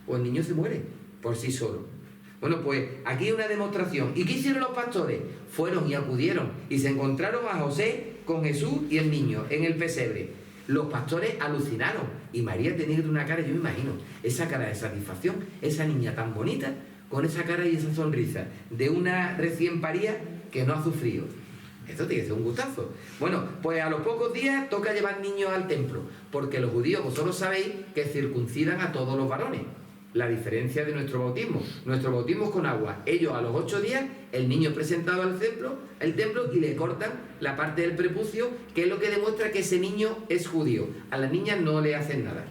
o el niño se muere por sí solo. Bueno, pues aquí hay una demostración. ¿Y qué hicieron los pastores? Fueron y acudieron y se encontraron a José con Jesús y el niño en el pesebre. Los pastores alucinaron y María tenía una cara, yo me imagino, esa cara de satisfacción, esa niña tan bonita, con esa cara y esa sonrisa de una recién parida que no ha sufrido. Esto tiene que ser un gustazo. Bueno, pues a los pocos días toca llevar niños al templo, porque los judíos, vosotros sabéis que circuncidan a todos los varones. La diferencia de nuestro bautismo es con agua. Ellos a los 8 días, el niño es presentado al templo y le cortan la parte del prepucio, que es lo que demuestra que ese niño es judío. A las niñas no le hacen nada.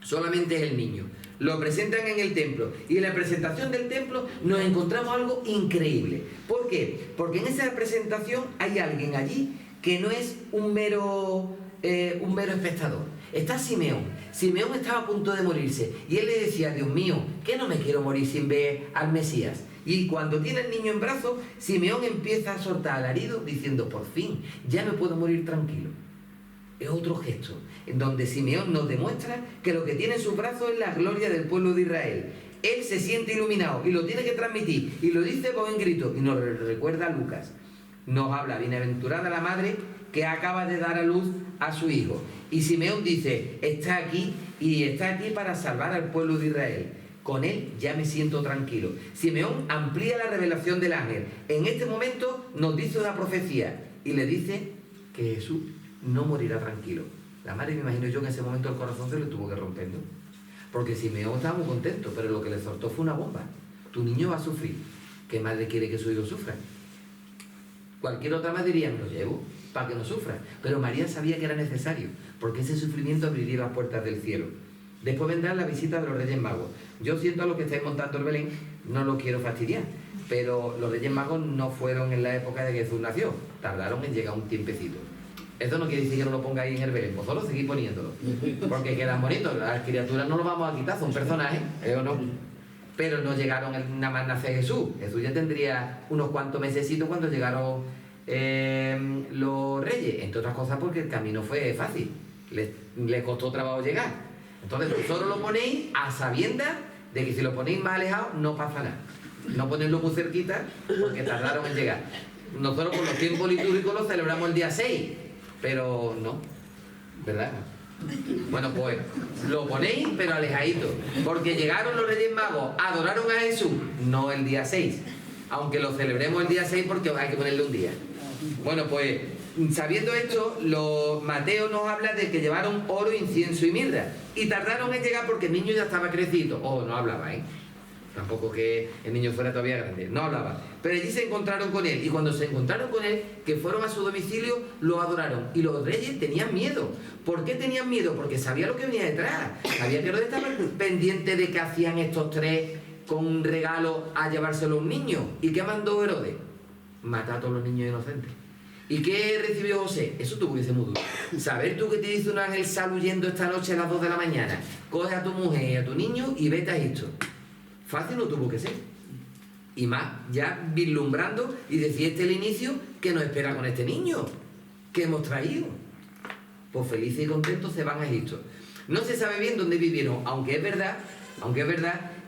Solamente es el niño. Lo presentan en el templo y en la presentación del templo nos encontramos algo increíble. ¿Por qué? Porque en esa presentación hay alguien allí que no es un mero espectador. Está Simeón. Simeón estaba a punto de morirse y él le decía: Dios mío, que no me quiero morir sin ver al Mesías. Y cuando tiene el niño en brazos, Simeón empieza a soltar alaridos diciendo: por fin, ya me puedo morir tranquilo. Es otro gesto en donde Simeón nos demuestra que lo que tiene en sus brazos es la gloria del pueblo de Israel. Él se siente iluminado y lo tiene que transmitir y lo dice con un grito y nos recuerda a Lucas. Nos habla: bienaventurada la madre que acaba de dar a luz a su hijo. Y Simeón dice: está aquí y está aquí para salvar al pueblo de Israel. Con él ya me siento tranquilo. Simeón amplía la revelación del ángel. En este momento nos dice una profecía y le dice que Jesús no morirá tranquilo. La madre, me imagino yo, en ese momento el corazón se le tuvo que romper, ¿no? Porque Simeón estaba muy contento, pero lo que le soltó fue una bomba. Tu niño va a sufrir. ¿Qué madre quiere que su hijo sufra? Cualquier otra madre diría: lo llevo para que no sufra. Pero María sabía que era necesario, porque ese sufrimiento abriría las puertas del cielo. Después vendrá la visita de los Reyes Magos. Yo siento a los que estáis montando el Belén, no lo quiero fastidiar, pero los Reyes Magos no fueron en la época de que Jesús nació, tardaron en llegar un tiempecito. Eso no quiere decir que no lo pongáis en el Belén, vosotros seguís poniéndolo, porque quedan bonitos. Las criaturas no lo vamos a quitar, son personajes, ¿o no? Pero no llegaron nada más nacer Jesús. Jesús ya tendría unos cuantos mesecitos cuando llegaron los reyes, entre otras cosas porque el camino fue fácil, les costó trabajo llegar. Entonces vosotros lo ponéis a sabiendas de que si lo ponéis más alejado no pasa nada. No ponerlo muy cerquita porque tardaron en llegar. Nosotros con los tiempos litúrgicos lo celebramos el día 6, pero no, ¿verdad? Bueno, pues lo ponéis pero alejadito, porque llegaron los Reyes Magos, adoraron a Jesús, no el día 6, aunque lo celebremos el día 6 porque hay que ponerle un día. Bueno, pues sabiendo esto, Mateo nos habla de que llevaron oro, incienso y mirra y tardaron en llegar porque el niño ya estaba crecido. No hablaba, tampoco que el niño fuera todavía grande, no hablaba, pero allí se encontraron con él, y cuando se encontraron con él, que fueron a su domicilio, lo adoraron. Y los reyes tenían miedo. ¿Por qué tenían miedo? Porque sabía lo que venía detrás, sabía que Herodes estaba pendiente de qué hacían estos tres con un regalo a llevárselo a un niño. ¿Y qué mandó Herodes? Matar a todos los niños inocentes. ¿Y qué recibió José? Eso tuvo que ser muy duro. Saber tú que te dice un ángel: sal huyendo esta noche a las 2 de la mañana, coge a tu mujer y a tu niño y vete a Egipto. Fácil no tuvo que ser. Y más, ya vislumbrando y decir: este es el inicio que nos espera con este niño que hemos traído. Pues felices y contentos se van a Egipto. No se sabe bien dónde vivieron, aunque es verdad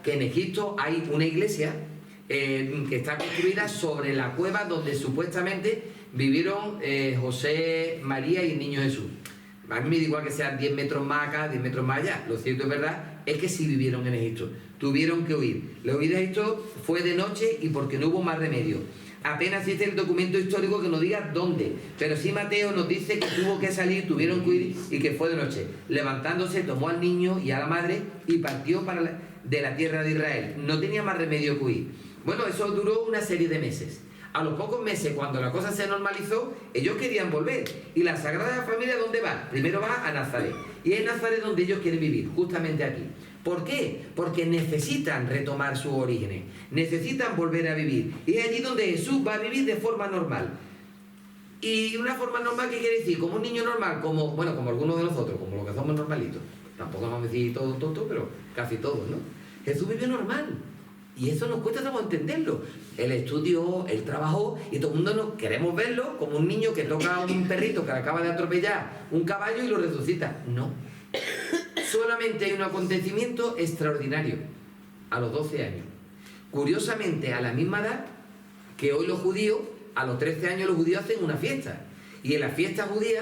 que en Egipto hay una iglesia que está construida sobre la cueva donde supuestamente vivieron José, María y el niño Jesús. A mí me da igual que sean 10 metros más acá, 10 metros más allá. Lo cierto es verdad es que sí vivieron en Egipto. Tuvieron que huir. La huida de Egipto fue de noche y porque no hubo más remedio. Apenas existe el documento histórico que nos diga dónde, pero sí Mateo nos dice que tuvo que salir, tuvieron que huir y que fue de noche. Levantándose, tomó al niño y a la madre y partió de la tierra de Israel. No tenía más remedio que huir. Bueno, eso duró una serie de meses. A los pocos meses, cuando la cosa se normalizó, ellos querían volver. ¿Y la Sagrada Familia dónde va? Primero va a Nazaret. Y es Nazaret donde ellos quieren vivir, justamente aquí. ¿Por qué? Porque necesitan retomar sus orígenes, necesitan volver a vivir. Y es allí donde Jesús va a vivir de forma normal. Y una forma normal, ¿qué quiere decir? Como un niño normal, como algunos de nosotros, como los que somos normalitos. Tampoco vamos a decir todos tontos, pero casi todos, ¿no? Jesús vive normal. Y eso nos cuesta trabajo entenderlo. Él estudió, él trabajó, y todo el mundo nos queremos verlo como un niño que toca a un perrito que le acaba de atropellar un caballo y lo resucita. No. Solamente hay un acontecimiento extraordinario a los 12 años. Curiosamente, a la misma edad que hoy los judíos, a los 13 años los judíos hacen una fiesta. Y en la fiesta judía,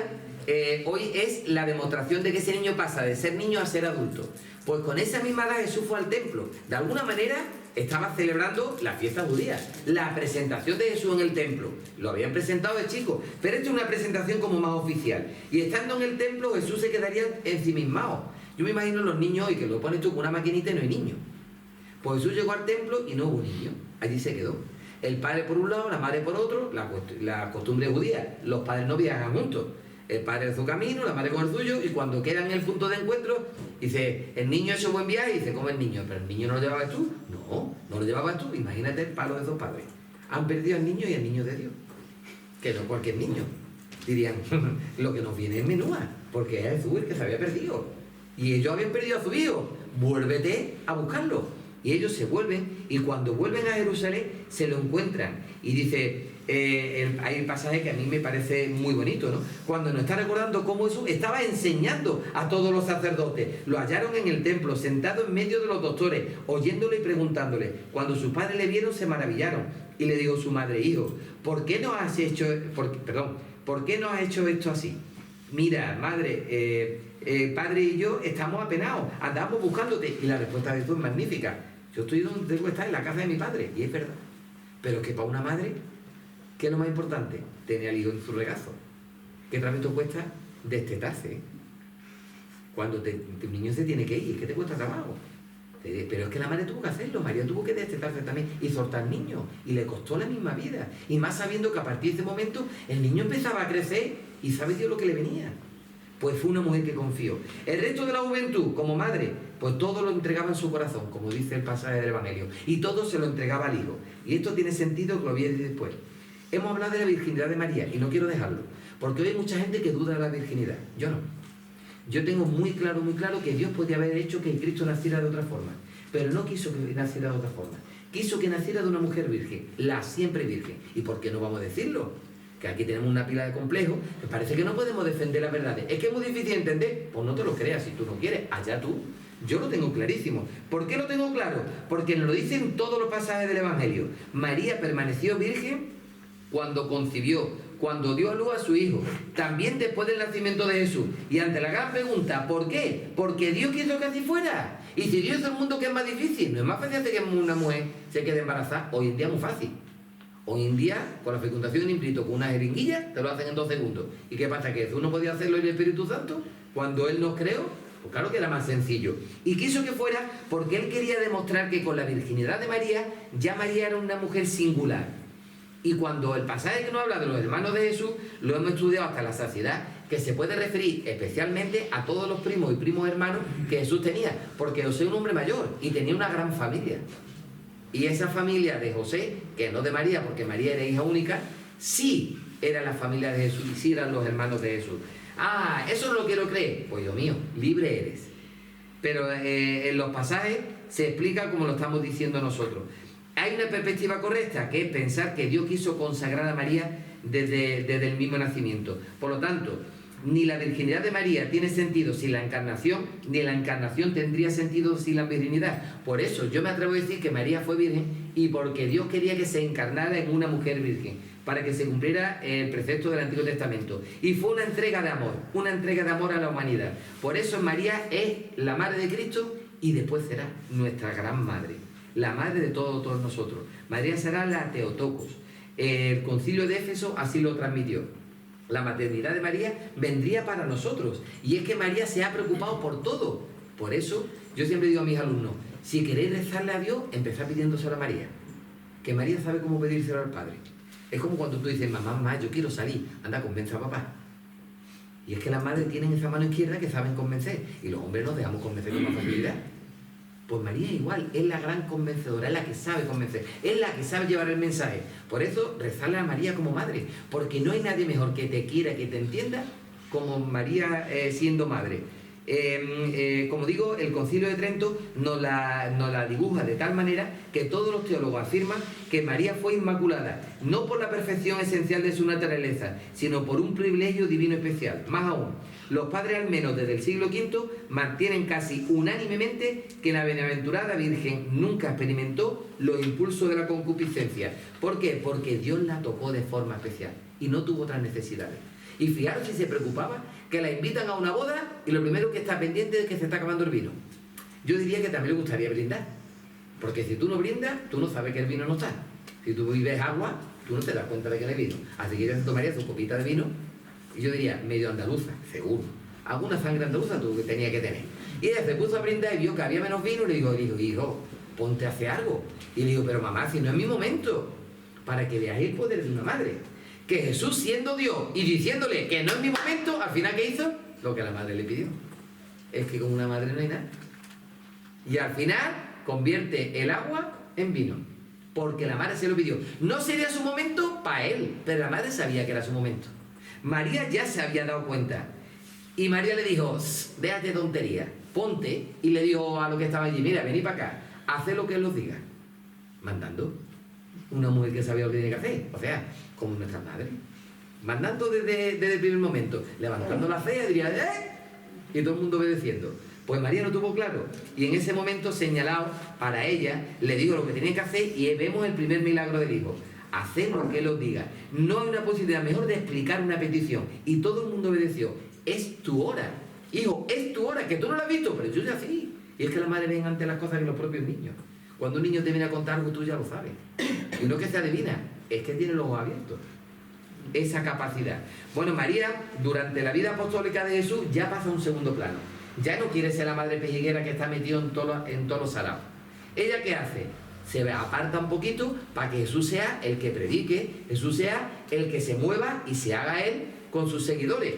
hoy es la demostración de que ese niño pasa de ser niño a ser adulto. Pues con esa misma edad Jesús fue al templo. De alguna manera estaba celebrando la fiesta judía, la presentación de Jesús en el templo. Lo habían presentado de chico, pero esta es una presentación como más oficial. Y estando en el templo, Jesús se quedaría ensimismado. Yo me imagino los niños hoy que lo pones tú con una maquinita y no hay niños. Pues Jesús llegó al templo y no hubo niño. Allí se quedó. El padre por un lado, la madre por otro, la costumbre judía. Los padres no viajan juntos. El padre en su camino, la madre con el suyo, y cuando quedan en el punto de encuentro, dice: el niño ha hecho buen viaje, y dice: ¿cómo el niño? ¿Pero el niño no lo llevabas tú? No lo llevabas tú. Imagínate el palo de esos padres. Han perdido al niño y al niño de Dios. Que no cualquier niño. dirían, lo que nos viene es menúa, porque es Jesús el que se había perdido. Y ellos habían perdido a su hijo, vuélvete a buscarlo. Y ellos se vuelven, y cuando vuelven a Jerusalén se lo encuentran. Y dice, hay un pasaje que a mí me parece muy bonito, ¿no? Cuando nos está recordando cómo Jesús estaba enseñando a todos los sacerdotes. Lo hallaron en el templo, sentado en medio de los doctores, oyéndole y preguntándole. Cuando sus padres le vieron, se maravillaron. Y le dijo su madre, hijo, ¿por qué nos has hecho esto así? Mira, madre, padre y yo estamos apenados, andamos buscándote. Y la respuesta de Jesús es magnífica. Yo estoy donde tengo que estar, en la casa de mi padre. Y es verdad. Pero es que para una madre, ¿qué es lo más importante? Tener al hijo en su regazo. ¿Qué tratamiento cuesta? Destetarse. Cuando tu niño se tiene que ir, es que te cuesta trabajo. Pero es que la madre tuvo que hacerlo. María tuvo que destetarse también y soltar niños. Y le costó la misma vida. Y más sabiendo que a partir de ese momento el niño empezaba a crecer y sabe Dios lo que le venía. Pues fue una mujer que confió. El resto de la juventud, como madre, pues todo lo entregaba en su corazón, como dice el pasaje del Evangelio. Y todo se lo entregaba al hijo. Y esto tiene sentido que lo voy a decir después. Hemos hablado de la virginidad de María y no quiero dejarlo. Porque hoy hay mucha gente que duda de la virginidad. Yo no. Yo tengo muy claro que Dios podía haber hecho que Cristo naciera de otra forma. Pero no quiso que naciera de otra forma. Quiso que naciera de una mujer virgen. La siempre virgen. ¿Y por qué no vamos a decirlo? Que aquí tenemos una pila de complejos, que parece que no podemos defender las verdades. Es que es muy difícil entender. Pues no te lo creas, si tú no quieres, allá tú. Yo lo tengo clarísimo. ¿Por qué lo tengo claro? Porque nos lo dicen todos los pasajes del Evangelio. María permaneció virgen cuando concibió, cuando dio a luz a su hijo, también después del nacimiento de Jesús. Y ante la gran pregunta, ¿por qué? Porque Dios quiso que así fuera. Y si Dios hizo el mundo, ¿qué es más difícil? No es más fácil hacer que una mujer se quede embarazada. Hoy en día es muy fácil. Hoy en día, con la fecundación in vitro, con una jeringuilla, te lo hacen en 2 segundos. ¿Y qué pasa? ¿Que Jesús no podía hacerlo en el Espíritu Santo? Cuando Él nos creó, pues claro que era más sencillo. Y quiso que fuera porque Él quería demostrar que con la virginidad de María, ya María era una mujer singular. Y cuando el pasaje que nos habla de los hermanos de Jesús, lo hemos estudiado hasta la saciedad, que se puede referir especialmente a todos los primos y primos hermanos que Jesús tenía. Porque José era un hombre mayor y tenía una gran familia. Y esa familia de José, que no de María, porque María era hija única, sí era la familia de Jesús y sí eran los hermanos de Jesús. Ah, eso no lo quiero creer. Pues Dios mío, libre eres. Pero en los pasajes se explica como lo estamos diciendo nosotros. Hay una perspectiva correcta, que es pensar que Dios quiso consagrar a María desde el mismo nacimiento. Por lo tanto, ni la virginidad de María tiene sentido sin la encarnación, ni la encarnación tendría sentido sin la virginidad. Por eso yo me atrevo a decir que María fue virgen y porque Dios quería que se encarnara en una mujer virgen, para que se cumpliera el precepto del Antiguo Testamento. Y fue una entrega de amor a la humanidad. Por eso María es la madre de Cristo y después será nuestra gran madre, la madre de todos nosotros. María será la Theotokos. El concilio de Éfeso así lo transmitió. La maternidad de María vendría para nosotros. Y es que María se ha preocupado por todo. Por eso yo siempre digo a mis alumnos, si queréis rezarle a Dios, empezad pidiéndoselo a María. Que María sabe cómo pedírselo al Padre. Es como cuando tú dices, mamá, yo quiero salir. Anda, convence a papá. Y es que las madres tienen esa mano izquierda que saben convencer. Y los hombres nos dejamos convencer con más facilidad. Pues María igual, es la gran convencedora, es la que sabe convencer, es la que sabe llevar el mensaje. Por eso, rezarle a María como madre, porque no hay nadie mejor que te quiera, que te entienda, como María siendo madre. Como digo, el Concilio de Trento nos la dibuja de tal manera que todos los teólogos afirman que María fue inmaculada, no por la perfección esencial de su naturaleza, sino por un privilegio divino especial. Más aún, los padres, al menos desde el siglo V, mantienen casi unánimemente que la bienaventurada Virgen nunca experimentó los impulsos de la concupiscencia. ¿Por qué? Porque Dios la tocó de forma especial y no tuvo otras necesidades. Y fijaros si se preocupaba, que la invitan a una boda y lo primero que está pendiente es que se está acabando el vino. Yo diría que también le gustaría brindar, porque si tú no brindas, tú no sabes que el vino no está. Si tú bebes agua, tú no te das cuenta de que no hay vino. Así que ella se tomaría su copita de vino, y yo diría, medio andaluza, seguro. Alguna sangre andaluza tú que tenía que tener. Y ella se puso a brindar y vio que había menos vino, y le digo, hijo, ponte a hacer algo. Y le digo, pero mamá, si no es mi momento, para que veáis el poder de una madre. Que Jesús, siendo Dios y diciéndole que no es mi momento, al final, ¿qué hizo? Lo que la madre le pidió. Es que con una madre no hay nada. Y al final convierte el agua en vino, porque la madre se lo pidió. No sería su momento para él, pero la madre sabía que era su momento. María ya se había dado cuenta. Y María le dijo, déjate de tontería, ponte. Y le dijo a los que estaban allí, mira, venid para acá, haced lo que él os diga. Mandando. Una mujer que sabía lo que tenía que hacer. O sea, como nuestras madres. Mandando desde el primer momento. Levantando la fe, diría, y todo el mundo obedeciendo. Pues María lo tuvo claro. Y en ese momento señalado para ella, le dijo lo que tenía que hacer y vemos el primer milagro del Hijo. Haced lo que él os diga. No hay una posibilidad mejor de explicar una petición. Y todo el mundo obedeció. Es tu hora. Hijo, es tu hora, que tú no la has visto, pero yo ya sí. Y es que la madre ven ante las cosas que los propios niños. Cuando un niño te viene a contar algo, tú ya lo sabes. Y no es que se adivina, es que tiene los ojos abiertos. Esa capacidad. Bueno, María, durante la vida apostólica de Jesús, ya pasa a un segundo plano. Ya no quiere ser la madre pejiguera que está metido en todos los salados. ¿Ella qué hace? Se aparta un poquito para que Jesús sea el que predique, Jesús sea el que se mueva y se haga él con sus seguidores.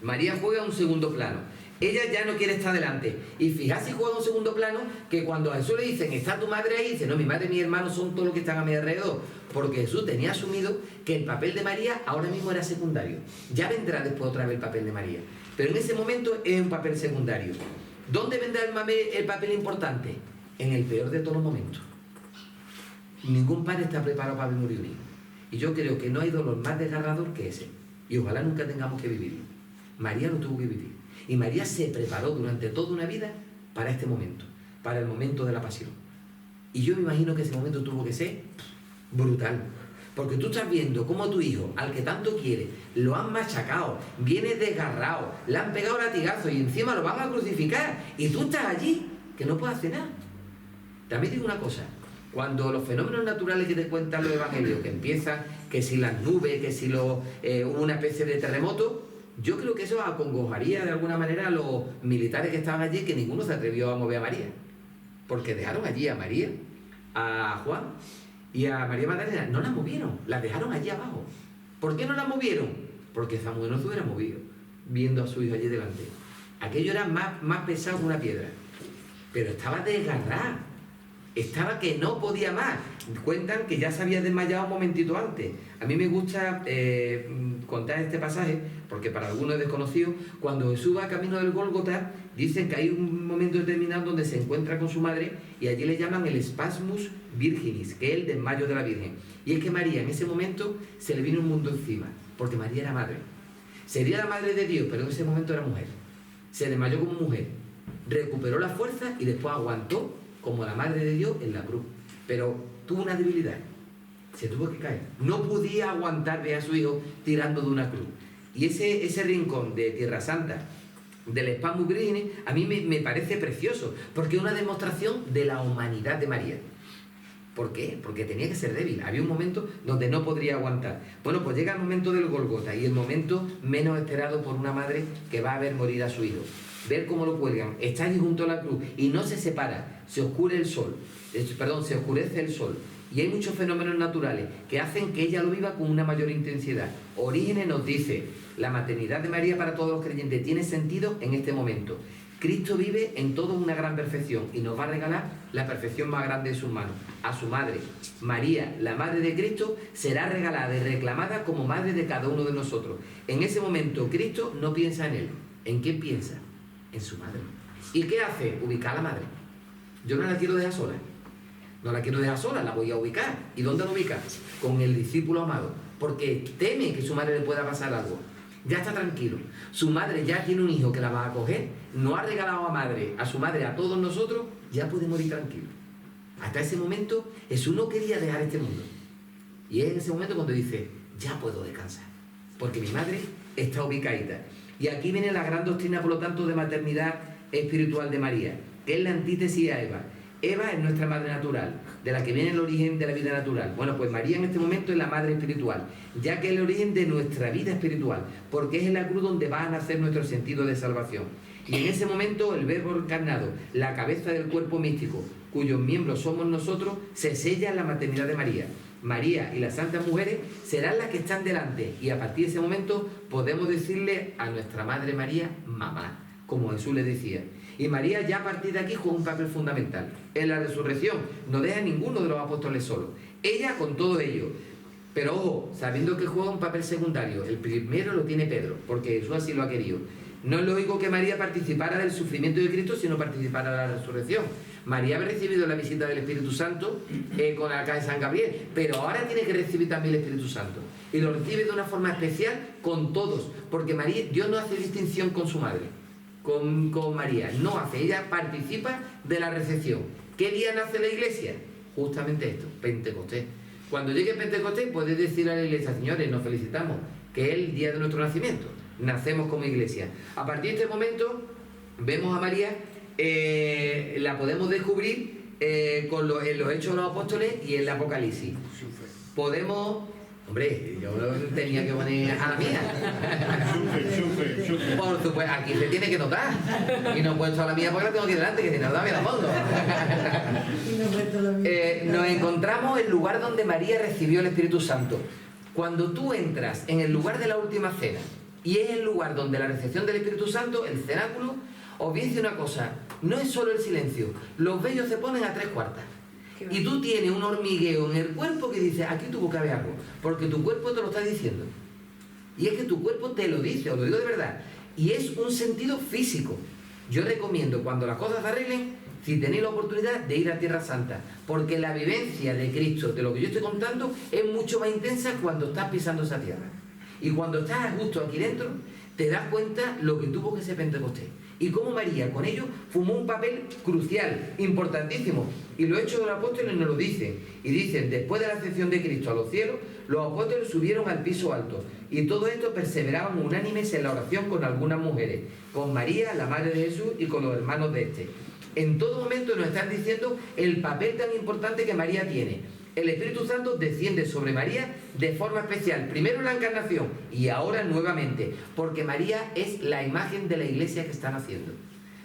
María juega un segundo plano. Ella ya no quiere estar delante. Y fíjate si juega un segundo plano, que cuando a Jesús le dicen, ¿está tu madre ahí? Dice, no, mi madre y mi hermano son todos los que están a mi alrededor. Porque Jesús tenía asumido que el papel de María ahora mismo era secundario. Ya vendrá después otra vez el papel de María. Pero en ese momento es un papel secundario. ¿Dónde vendrá el papel importante? En el peor de todos los momentos. Ningún padre está preparado para morir un hijo. Y yo creo que no hay dolor más desgarrador que ese. Y ojalá nunca tengamos que vivirlo. María lo tuvo que vivir. Y María se preparó durante toda una vida para este momento, para el momento de la pasión. Y yo me imagino que ese momento tuvo que ser brutal. Porque tú estás viendo cómo a tu hijo, al que tanto quiere, lo han machacado, viene desgarrado, le han pegado latigazos y encima lo van a crucificar. Y tú estás allí, que no puedes hacer nada. También digo una cosa. Cuando los fenómenos naturales que te cuentan los evangelios, que empiezan, que si las nubes, que si hubo una especie de terremoto, yo creo que eso acongojaría de alguna manera a los militares que estaban allí, que ninguno se atrevió a mover a María. Porque dejaron allí a María, a Juan y a María Magdalena. No las movieron, las dejaron allí abajo. ¿Por qué no las movieron? Porque esa mujer no se hubiera movido, viendo a su hijo allí delante. Aquello era más pesado que una piedra. Pero estaba desgarrada. Estaba que no podía más. Cuentan que ya se había desmayado un momentito antes. A mí me gusta contar este pasaje, porque para algunos es desconocido. Cuando Jesús va camino del Gólgota, dicen que hay un momento determinado donde se encuentra con su madre y allí le llaman el spasmus virginis, que es el desmayo de la Virgen. Y es que María en ese momento se le vino un mundo encima, porque María era madre. Sería la madre de Dios, pero en ese momento era mujer. Se desmayó como mujer, recuperó la fuerza y después aguantó como la madre de Dios en la cruz. Pero tuvo una debilidad, se tuvo que caer. No podía aguantar ver a su hijo tirando de una cruz. Y ese rincón de Tierra Santa, del Spasmus Virginis, a mí me parece precioso, porque es una demostración de la humanidad de María. ¿Por qué? Porque tenía que ser débil. Había un momento donde no podría aguantar. Bueno, pues llega el momento del Gólgota, y el momento menos esperado por una madre que va a ver morir a su hijo. Ver cómo lo cuelgan, está allí junto a la cruz y no se separa, se oscurece el sol. Y hay muchos fenómenos naturales que hacen que ella lo viva con una mayor intensidad. Orígenes nos dice, la maternidad de María para todos los creyentes tiene sentido en este momento. Cristo vive en toda una gran perfección y nos va a regalar la perfección más grande de sus manos, a su madre. María, la madre de Cristo, será regalada y reclamada como madre de cada uno de nosotros. En ese momento Cristo no piensa en él. ¿En quién piensa? En su madre. ¿Y qué hace? Ubicar a la madre. Yo no la quiero dejar sola. No la quiero dejar sola, la voy a ubicar. ¿Y dónde la ubica? Con el discípulo amado. Porque teme que su madre le pueda pasar algo. Ya está tranquilo. Su madre ya tiene un hijo que la va a acoger. No ha regalado a su madre, a todos nosotros. Ya puede morir tranquilo. Hasta ese momento Jesús no quería dejar este mundo. Y es en ese momento cuando dice, ya puedo descansar. Porque mi madre está ubicadita. Y aquí viene la gran doctrina, por lo tanto, de maternidad espiritual de María, que es la antítesis a Eva. Eva es nuestra madre natural, de la que viene el origen de la vida natural. Bueno, pues María en este momento es la madre espiritual, ya que es el origen de nuestra vida espiritual, porque es en la cruz donde va a nacer nuestro sentido de salvación. Y en ese momento el Verbo encarnado, la cabeza del cuerpo místico, cuyos miembros somos nosotros, se sella en la maternidad de María. María y las santas mujeres serán las que están delante, y a partir de ese momento podemos decirle a nuestra Madre María, mamá, como Jesús le decía. Y María ya a partir de aquí juega un papel fundamental. En la resurrección no deja a ninguno de los apóstoles solo. Ella con todo ello. Pero ojo, sabiendo que juega un papel secundario, el primero lo tiene Pedro, porque Jesús así lo ha querido. No es lógico que María participara del sufrimiento de Cristo si no participara de la resurrección. María había recibido la visita del Espíritu Santo con la casa de San Gabriel, pero ahora tiene que recibir también el Espíritu Santo. Y lo recibe de una forma especial con todos, porque Dios no hace distinción con su madre, con María. No hace, ella participa de la recepción. ¿Qué día nace la iglesia? Justamente esto, Pentecostés. Cuando llegue Pentecostés puedes decir a la iglesia, señores, nos felicitamos, que es el día de nuestro nacimiento. Nacemos como iglesia. A partir de este momento vemos a María, la podemos descubrir en los Hechos de los Apóstoles y en el Apocalipsis. Podemos... Hombre, yo tenía que poner a la mía. Por supuesto, aquí se tiene que notar. Y no he puesto a la mía porque la tengo aquí delante, que si no, me la pongo. Nos encontramos en el lugar donde María recibió el Espíritu Santo. Cuando tú entras en el lugar de la última cena, y es el lugar donde la recepción del Espíritu Santo, el cenáculo, os voy a decir una cosa, no es solo el silencio, los vellos se ponen a 3/4. Y tú tienes un hormigueo en el cuerpo que dice, aquí tuvo que haber algo, porque tu cuerpo te lo está diciendo. Y es que tu cuerpo te lo dice, os lo digo de verdad. Y es un sentido físico. Yo recomiendo, cuando las cosas se arreglen, si tenéis la oportunidad de ir a Tierra Santa, porque la vivencia de Cristo, de lo que yo estoy contando, es mucho más intensa cuando estás pisando esa tierra. Y cuando estás justo aquí dentro, te das cuenta lo que tuvo que ser Pentecostés. Y cómo María con ello fumó un papel crucial, importantísimo. Y los Hechos de los Apóstoles nos lo dicen. Y dicen, después de la ascensión de Cristo a los cielos, los apóstoles subieron al piso alto. Y todo esto perseveraban unánimes en la oración con algunas mujeres, con María, la madre de Jesús, y con los hermanos de este. En todo momento nos están diciendo el papel tan importante que María tiene. El Espíritu Santo desciende sobre María de forma especial, primero en la encarnación y ahora nuevamente, porque María es la imagen de la iglesia que están haciendo.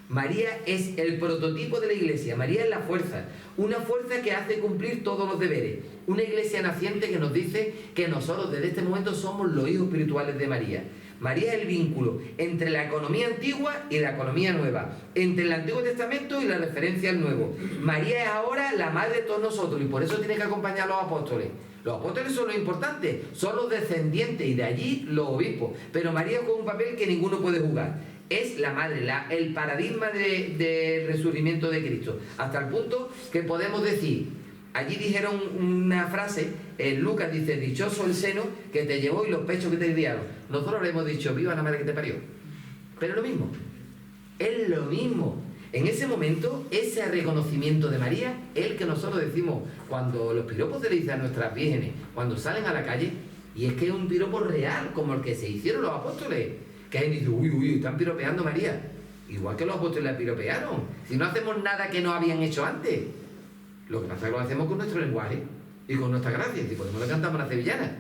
María es el prototipo de la iglesia, María es la fuerza, una fuerza que hace cumplir todos los deberes, una iglesia naciente que nos dice que nosotros desde este momento somos los hijos espirituales de María. María es el vínculo entre la economía antigua y la economía nueva, entre el Antiguo Testamento y la referencia al Nuevo. María es ahora la madre de todos nosotros y por eso tiene que acompañar a los apóstoles. Los apóstoles son los importantes, son los descendientes y de allí los obispos, pero María juega un papel que ninguno puede jugar. Es la madre, el paradigma del resurgimiento de Cristo, hasta el punto que podemos decir... Allí dijeron una frase, Lucas dice, dichoso el seno que te llevó y los pechos que te criaron. Nosotros le hemos dicho, viva la madre que te parió. Pero es lo mismo, es lo mismo. En ese momento, ese reconocimiento de María es el que nosotros decimos cuando los piropos se le dicen a nuestras vírgenes, cuando salen a la calle, y es que es un piropo real, como el que se hicieron los apóstoles, que ahí dicen, uy, están piropeando a María. Igual que los apóstoles la piropearon, si no hacemos nada que no habían hecho antes. Lo que pasa es que lo hacemos con nuestro lenguaje y con nuestra gracia. Si podemos le cantamos una sevillana,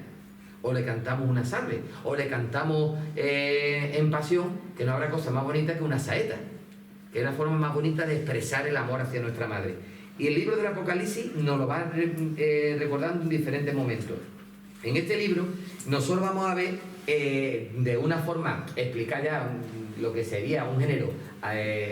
o le cantamos una salve, o le cantamos en pasión, que no habrá cosa más bonita que una saeta, que es la forma más bonita de expresar el amor hacia nuestra madre. Y el libro del Apocalipsis nos lo va recordando en diferentes momentos. En este libro nosotros vamos a ver de una forma, explicar ya lo que sería un género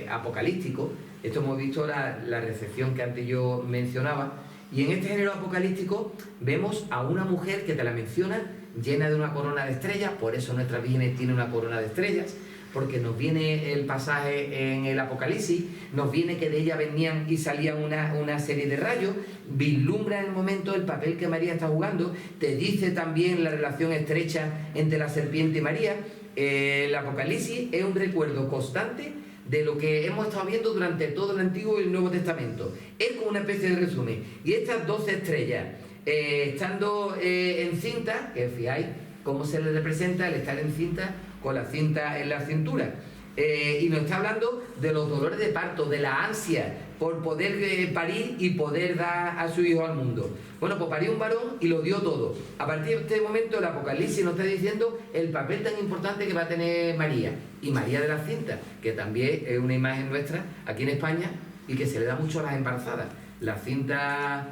apocalíptico. Esto hemos visto la recepción que antes yo mencionaba. Y en este género apocalíptico vemos a una mujer que te la menciona llena de una corona de estrellas. Por eso nuestra Virgen tiene una corona de estrellas, porque nos viene el pasaje en el Apocalipsis, nos viene que de ella venían y salían una serie de rayos, vislumbra en el momento el papel que María está jugando, te dice también la relación estrecha entre la serpiente y María. El Apocalipsis es un recuerdo constante de lo que hemos estado viendo durante todo el Antiguo y el Nuevo Testamento. Es como una especie de resumen. Y estas 12 estrellas, estando encinta, que fijáis cómo se les representa el estar encinta con la cinta en la cintura. Y nos está hablando de los dolores de parto, de la ansia por poder parir y poder dar a su hijo al mundo. Bueno, pues parió un varón y lo dio todo. A partir de este momento el Apocalipsis nos está diciendo el papel tan importante que va a tener María. Y María de la cinta, que también es una imagen nuestra aquí en España y que se le da mucho a las embarazadas. La cinta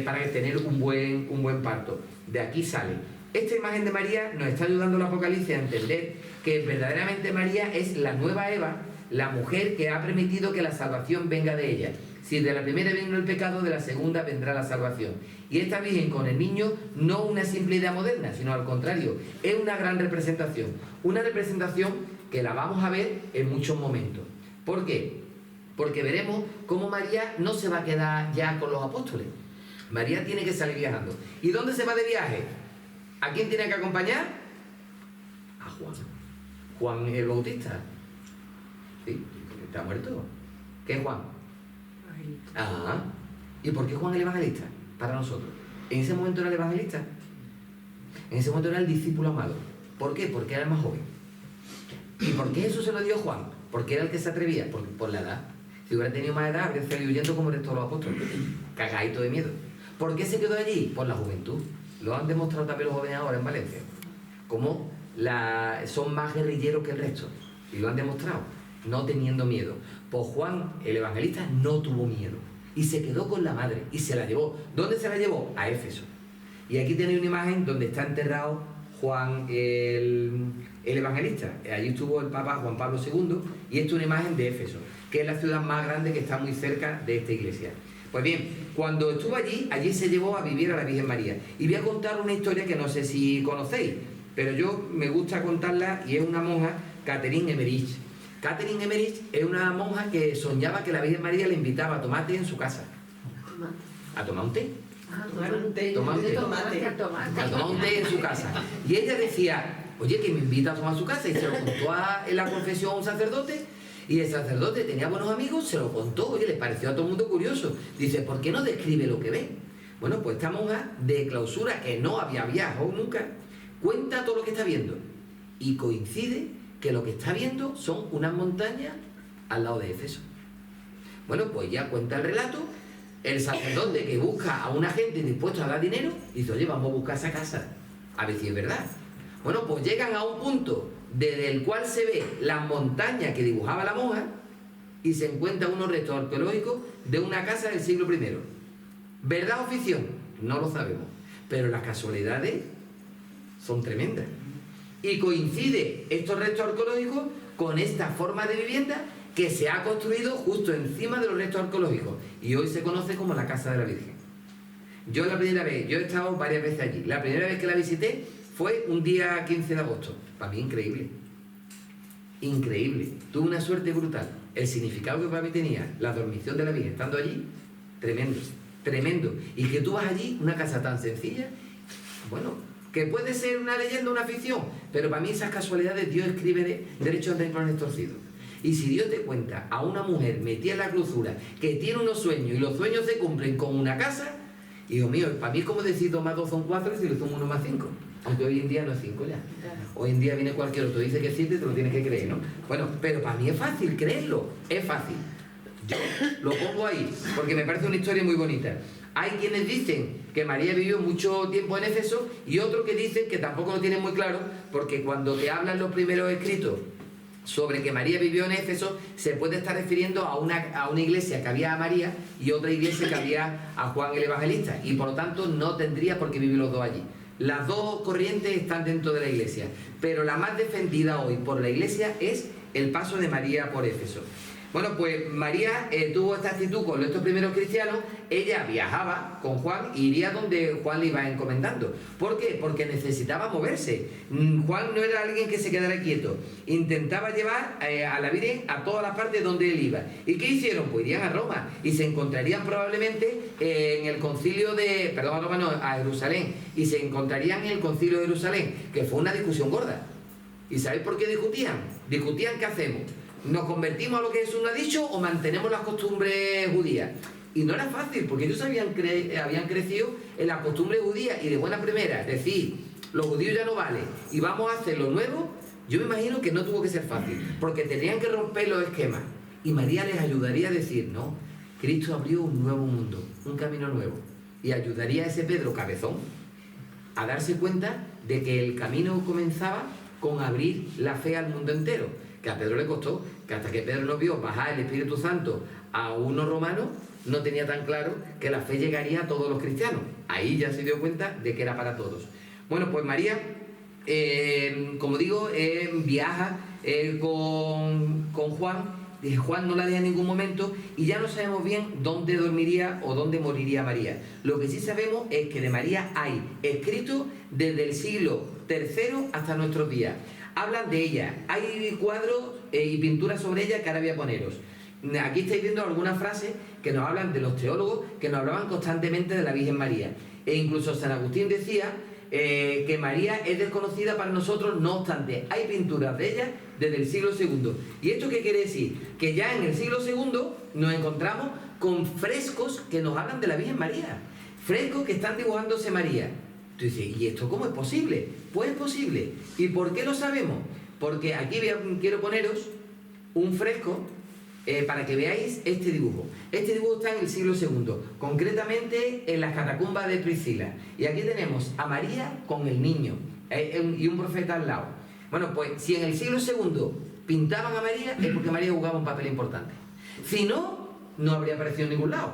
para tener un buen parto. De aquí sale. Esta imagen de María nos está ayudando el Apocalipsis a entender que verdaderamente María es la nueva Eva, la mujer que ha permitido que la salvación venga de ella. Si de la primera vino el pecado, de la segunda vendrá la salvación. Y esta Virgen con el niño, no una simple idea moderna, sino al contrario, es una gran representación. Una representación que la vamos a ver en muchos momentos. ¿Por qué? Porque veremos cómo María no se va a quedar ya con los apóstoles. María tiene que salir viajando. ¿Y dónde se va de viaje? ¿A quién tiene que acompañar? A Juan. Juan el Bautista. ¿Sí? ¿Está muerto? ¿Qué es Juan? Ajá. ¿Y por qué Juan el Evangelista? Para nosotros. ¿En ese momento era el evangelista? En ese momento era el discípulo amado. ¿Por qué? Porque era el más joven. ¿Y por qué eso se lo dio Juan? Porque era el que se atrevía, por la edad. Si hubiera tenido más edad, habría salido huyendo como el resto de los apóstoles. Cagadito de miedo. ¿Por qué se quedó allí? Por la juventud. Lo han demostrado también los jóvenes ahora en Valencia. Como son más guerrilleros que el resto. Y lo han demostrado. No teniendo miedo. Pues Juan, el evangelista, no tuvo miedo. Y se quedó con la madre. Y se la llevó. ¿Dónde se la llevó? A Éfeso. Y aquí tenéis una imagen donde está enterrado Juan el evangelista. Allí estuvo el Papa Juan Pablo II. Y esto es una imagen de Éfeso, que es la ciudad más grande que está muy cerca de esta iglesia. Pues bien, cuando estuvo allí se llevó a vivir a la Virgen María. Y voy a contar una historia que no sé si conocéis, pero yo me gusta contarla, y es una monja, Catherine Emmerich. Catherine Emmerich es una monja que soñaba que la Virgen María le invitaba a tomar té en su casa. ¿A tomar un té? A tomar un té. Tomar un té. A tomar un té en su casa. Y ella decía, oye, que me invita a tomar su casa, y se lo contó en la confesión a un sacerdote. Y el sacerdote tenía buenos amigos, se lo contó, oye, le pareció a todo el mundo curioso. Dice, ¿por qué no describe lo que ve? Bueno, pues esta monja de clausura, que no había viajado nunca, cuenta todo lo que está viendo. Y coincide que lo que está viendo son unas montañas al lado de Éfeso. Bueno, pues ya cuenta el relato. El sacerdote que busca a una gente dispuesta a dar dinero, dice, oye, vamos a buscar esa casa, a ver si es verdad. Bueno, pues llegan a un punto desde el cual se ve las montañas que dibujaba la monja y se encuentran unos restos arqueológicos de una casa del siglo I. ¿Verdad o ficción? No lo sabemos. Pero las casualidades son tremendas. Y coincide estos restos arqueológicos con esta forma de vivienda que se ha construido justo encima de los restos arqueológicos. Y hoy se conoce como la Casa de la Virgen. Yo he estado varias veces allí. La primera vez que la visité fue un día 15 de agosto. Para mí increíble. Increíble. Tuve una suerte brutal. El significado que para mí tenía la dormición de la Virgen estando allí, tremendo. Tremendo. Y que tú vas allí, una casa tan sencilla, bueno, que puede ser una leyenda, una ficción, pero para mí esas casualidades Dios escribe derecho al renglones torcidos. Y si Dios te cuenta a una mujer metida en la clausura que tiene unos sueños y los sueños se cumplen con una casa, hijo mío, para mí es como decir 2 más 2 son 4 y si lo son 1 más 5. Aunque hoy en día no es 5 ya. Hoy en día viene cualquier otro, dice que es 7 y te lo tienes que creer, ¿no? Bueno, pero para mí es fácil creerlo, es fácil. Yo lo pongo ahí, porque me parece una historia muy bonita. Hay quienes dicen que María vivió mucho tiempo en Éfeso y otros que dicen que tampoco lo tienen muy claro, porque cuando te hablan los primeros escritos sobre que María vivió en Éfeso, se puede estar refiriendo a una iglesia que había a María y otra iglesia que había a Juan el Evangelista, y por lo tanto no tendría por qué vivir los dos allí. Las dos corrientes están dentro de la iglesia, pero la más defendida hoy por la iglesia es el paso de María por Éfeso. Bueno, pues María tuvo esta actitud con estos primeros cristianos. Ella viajaba con Juan y iría donde Juan le iba encomendando. ¿Por qué? Porque necesitaba moverse. Juan no era alguien que se quedara quieto. Intentaba llevar a la Virgen a todas las partes donde él iba. ¿Y qué hicieron? Pues irían a Roma y se encontrarían probablemente en el concilio de... Perdón, a Roma no, a Jerusalén. Y se encontrarían en el concilio de Jerusalén, que fue una discusión gorda. ¿Y sabéis por qué discutían? Discutían qué hacemos. ¿Nos convertimos a lo que Jesús nos ha dicho o mantenemos las costumbres judías? Y no era fácil, porque ellos habían crecido en las costumbres judías y de buena primera, es decir, los judíos ya no valen y vamos a hacer lo nuevo. Yo me imagino que no tuvo que ser fácil, porque tenían que romper los esquemas. Y María les ayudaría a decir, no, Cristo abrió un nuevo mundo, un camino nuevo. Y ayudaría a ese Pedro cabezón a darse cuenta de que el camino comenzaba con abrir la fe al mundo entero. Que a Pedro le costó, que hasta que Pedro lo vio bajar el Espíritu Santo a unos romanos, no tenía tan claro que la fe llegaría a todos los cristianos. Ahí ya se dio cuenta de que era para todos. Bueno, pues María, como digo, viaja con Juan Juan no la deja en ningún momento y ya no sabemos bien dónde dormiría o dónde moriría María. Lo que sí sabemos es que de María hay escrito desde el siglo III hasta nuestros días. Hablan de ella, hay cuadros y pinturas sobre ella que ahora voy a poneros. Aquí estáis viendo algunas frases que nos hablan de los teólogos que nos hablaban constantemente de la Virgen María. E incluso San Agustín decía que María es desconocida para nosotros, no obstante, hay pinturas de ella desde el siglo II. ¿Y esto qué quiere decir? Que ya en el siglo II nos encontramos con frescos que nos hablan de la Virgen María. Frescos que están dibujándose María. Tú dices, ¿y esto cómo es posible? Pues es posible. ¿Y por qué lo sabemos? Porque aquí quiero poneros un fresco para que veáis este dibujo. Este dibujo está en el siglo II, concretamente en las catacumbas de Priscila. Y aquí tenemos a María con el niño y un profeta al lado. Bueno, pues si en el siglo II pintaban a María es porque María jugaba un papel importante. Si no, no habría aparecido en ningún lado.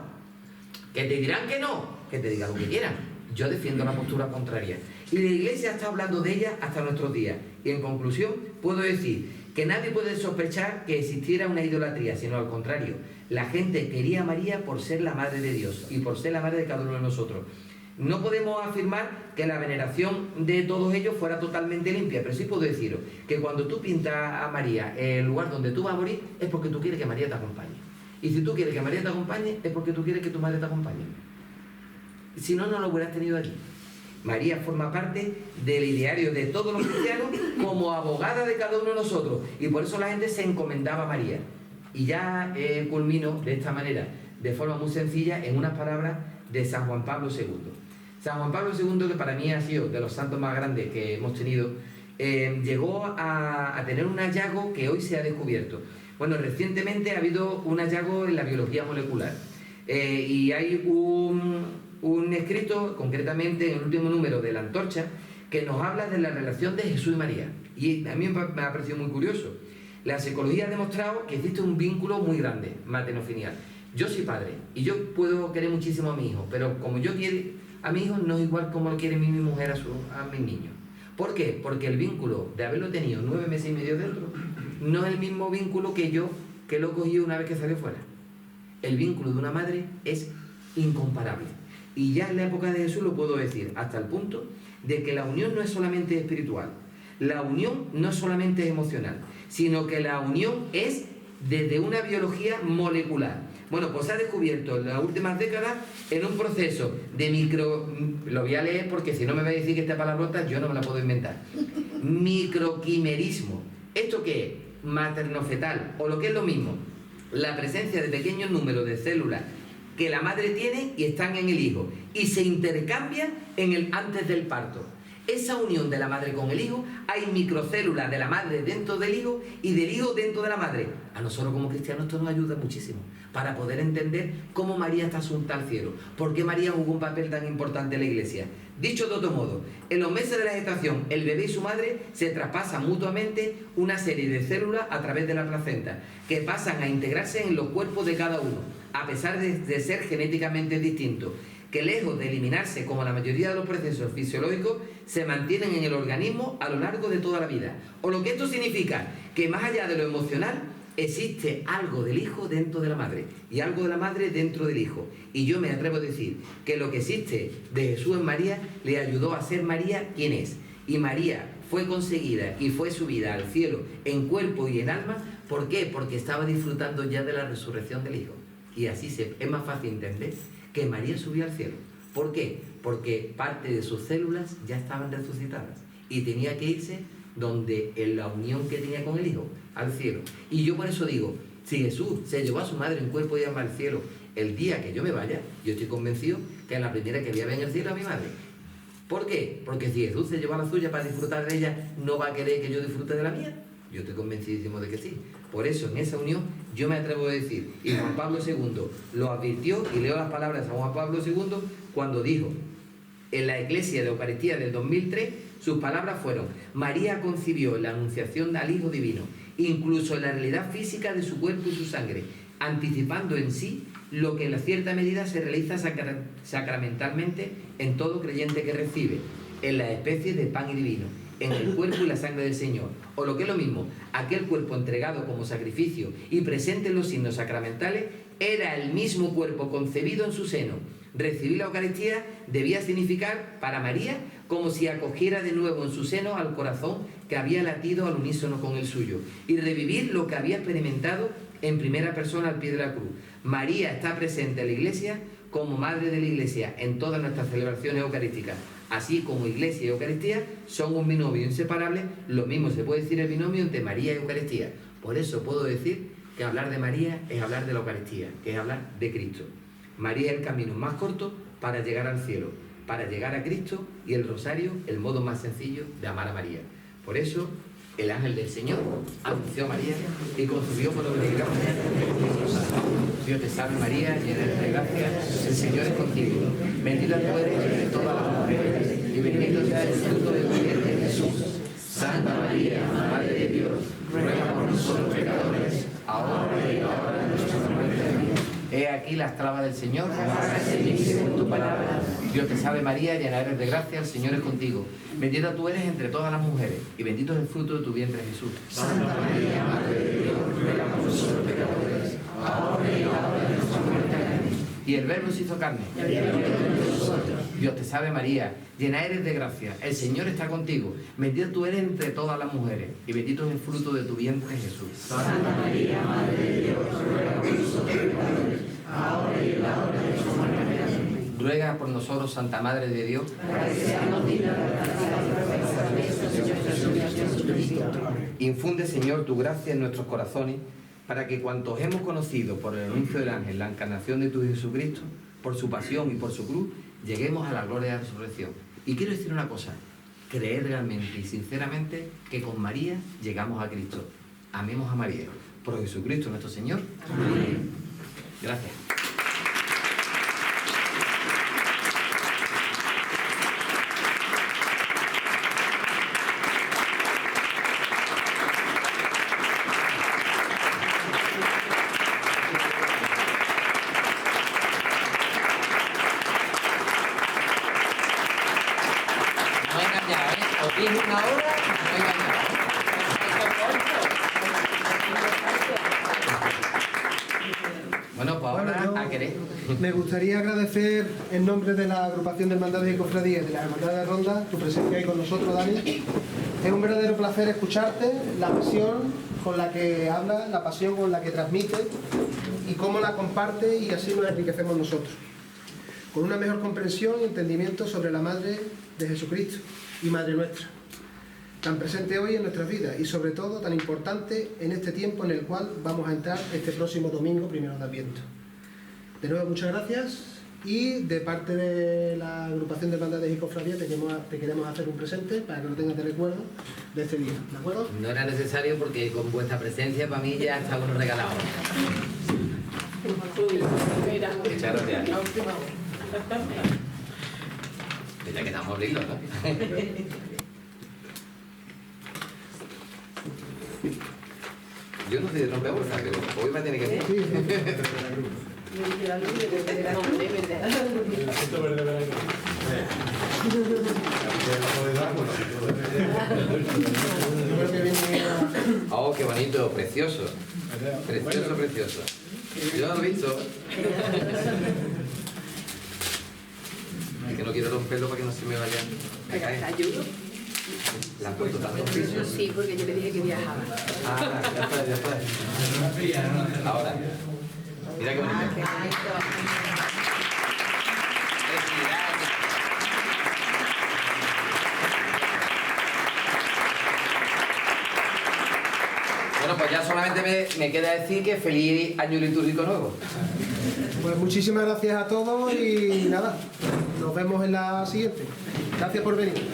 Que te dirán que no, que te digan lo que quieran. Yo defiendo la postura contraria. Y la Iglesia está hablando de ella hasta nuestros días. Y en conclusión, puedo decir que nadie puede sospechar que existiera una idolatría, sino al contrario. La gente quería a María por ser la Madre de Dios y por ser la Madre de cada uno de nosotros. No podemos afirmar que la veneración de todos ellos fuera totalmente limpia, pero sí puedo deciros que cuando tú pintas a María en el lugar donde tú vas a morir, es porque tú quieres que María te acompañe. Y si tú quieres que María te acompañe, es porque tú quieres que tu madre te acompañe. Si no, no lo hubieras tenido allí. María forma parte del ideario de todos los cristianos como abogada de cada uno de nosotros. Y por eso la gente se encomendaba a María. Y ya culmino de esta manera, de forma muy sencilla, en unas palabras de San Juan Pablo II. San Juan Pablo II, que para mí ha sido de los santos más grandes que hemos tenido, llegó a tener un hallazgo que hoy se ha descubierto. Bueno, recientemente ha habido un hallazgo en la biología molecular. Y hay un escrito, concretamente en el último número de La Antorcha, que nos habla de la relación de Jesús y María. Y a mí me ha parecido muy curioso. La psicología ha demostrado que existe un vínculo muy grande, materno-filial. Yo soy padre y yo puedo querer muchísimo a mi hijo, pero como yo quiero a mi hijo no es igual como lo quiere mi mujer a mis niños. ¿Por qué? Porque el vínculo de haberlo tenido 9 meses y medio dentro no es el mismo vínculo que yo, que lo cogí una vez que salió fuera. El vínculo de una madre es incomparable. Y ya en la época de Jesús lo puedo decir, hasta el punto de que la unión no es solamente espiritual, la unión no es solamente emocional, sino que la unión es desde una biología molecular. Bueno, pues se ha descubierto en las últimas décadas en un proceso de lo voy a leer porque si no me va a decir que esta palabrota yo no me la puedo inventar. Microquimerismo. ¿Esto qué es? Materno-fetal, o lo que es lo mismo, la presencia de pequeños números de células que la madre tiene y están en el hijo y se intercambian antes del parto. Esa unión de la madre con el hijo, hay microcélulas de la madre dentro del hijo y del hijo dentro de la madre. A nosotros como cristianos esto nos ayuda muchísimo para poder entender cómo María está asunta al cielo, por qué María jugó un papel tan importante en la Iglesia. Dicho de otro modo, en los meses de la gestación, el bebé y su madre se traspasan mutuamente una serie de células a través de la placenta, que pasan a integrarse en los cuerpos de cada uno, a pesar de ser genéticamente distintos, que lejos de eliminarse como la mayoría de los procesos fisiológicos, se mantienen en el organismo a lo largo de toda la vida. O lo que esto significa, que más allá de lo emocional, existe algo del hijo dentro de la madre y algo de la madre dentro del hijo. Y yo me atrevo a decir que lo que existe de Jesús en María le ayudó a ser María quien es. Y María fue conseguida y fue subida al cielo en cuerpo y en alma. ¿Por qué? Porque estaba disfrutando ya de la resurrección del hijo. Y así es más fácil entender que María subió al cielo. ¿Por qué? Porque parte de sus células ya estaban resucitadas y tenía que irse donde en la unión que tenía con el hijo, al cielo. Y yo por eso digo, si Jesús se llevó a su madre en cuerpo y alma al cielo, el día que yo me vaya, yo estoy convencido que es la primera que voy a ver en el cielo a mi madre. ¿Por qué? Porque si Jesús se llevó a la suya para disfrutar de ella, ¿no va a querer que yo disfrute de la mía? Yo estoy convencidísimo de que sí. Por eso, en esa unión, yo me atrevo a decir, y Juan Pablo II lo advirtió, y leo las palabras de San Juan Pablo II, cuando dijo, en la Iglesia de Eucaristía del 2003, sus palabras fueron: María concibió la anunciación al Hijo Divino, incluso en la realidad física de su cuerpo y su sangre, anticipando en sí lo que en cierta medida se realiza sacramentalmente en todo creyente que recibe, en la especie de pan y divino. en el cuerpo y la sangre del Señor. O lo que es lo mismo, aquel cuerpo entregado como sacrificio y presente en los signos sacramentales era el mismo cuerpo concebido en su seno. Recibir la Eucaristía debía significar para María como si acogiera de nuevo en su seno al corazón que había latido al unísono con el suyo y revivir lo que había experimentado en primera persona al pie de la cruz. María está presente en la Iglesia como Madre de la Iglesia en todas nuestras celebraciones eucarísticas. Así como Iglesia y Eucaristía son un binomio inseparable, lo mismo se puede decir el binomio entre María y Eucaristía. Por eso puedo decir que hablar de María es hablar de la Eucaristía, que es hablar de Cristo. María es el camino más corto para llegar al cielo, para llegar a Cristo, y el rosario el modo más sencillo de amar a María. Por eso el ángel del Señor anunció a María y concibió por obra de gracia. Dios te salve María, llena eres de gracia, el Señor es contigo. Bendita tú eres entre todas las mujeres y bendito sea el fruto de tu vientre Jesús. Santa María, Madre de Dios, ruega por nosotros pecadores, ahora y en la hora de nuestra muerte. Amén. He aquí la esclava del Señor, hágase según tu palabra. Dios te salve María, llena eres de gracia, el Señor es contigo. Bendita tú eres entre todas las mujeres, y bendito es el fruto de tu vientre Jesús. Santa María, Madre de Dios, ruega por nosotros pecadores, ahora y en la hora de nuestra muerte. Amén. Y el Verbo se hizo carne. Dios te salve María, llena eres de gracia, el Señor está contigo. Bendita tú eres entre todas las mujeres, y bendito es el fruto de tu vientre Jesús. Santa María, Madre de Dios, ruega por nosotros pecadores, ahora y en la hora de nuestra muerte. Amén. Ruega por nosotros, Santa Madre de Dios, Para que seamos dignos de alcanzar la promesa de nuestro Señor Jesucristo. infunde, Señor, tu gracia en nuestros corazones, para que cuantos hemos conocido por el anuncio del ángel la encarnación de tu Jesucristo, por su pasión y por su cruz, lleguemos a la gloria de la resurrección. Y quiero decir una cosa, creer realmente y sinceramente que con María llegamos a Cristo. Amemos a María. Por Jesucristo nuestro Señor. Amén. Gracias. No engañar, ¿eh? Os dije una hora, no engañar. Bueno, pues ahora Bueno, yo a querer. Me gustaría agradecer en nombre de la agrupación de hermandades y cofradías de la Hermandad de Ronda tu presencia ahí con nosotros, Dani. Es un verdadero placer escucharte, la pasión con la que hablas, la pasión con la que transmites y cómo la compartes, y así nos enriquecemos nosotros. Con una mejor comprensión y entendimiento sobre la Madre de Jesucristo y Madre nuestra, tan presente hoy en nuestras vidas y sobre todo tan importante en este tiempo en el cual vamos a entrar este próximo domingo, 1 de Adviento. De nuevo, muchas gracias, y de parte de la agrupación de hermandades y cofradías te queremos hacer un presente para que lo tengas de recuerdo de este día, ¿de acuerdo? No era necesario porque con vuestra presencia para mí ya está uno regalado. Echaros de ahí. Ya quedamos a abrirlo, ¿no? Yo no soy de rompebolsa, pero hoy va a tener que ser. Sí, yo creo que viene Oh, qué bonito, precioso. Precioso, precioso. Yo no lo he visto. Es que no quiero romperlo para que no se me vaya a caer. ¿Te ayudo? ¿La han puesto tantos pisos? Sí, porque yo le dije que viajaba. Ah, ya está, ya está. Ahora. Mira qué bonito. Bueno, pues ya solamente me queda decir que feliz año litúrgico nuevo. Pues muchísimas gracias a todos y nada, nos vemos en la siguiente. Gracias por venir.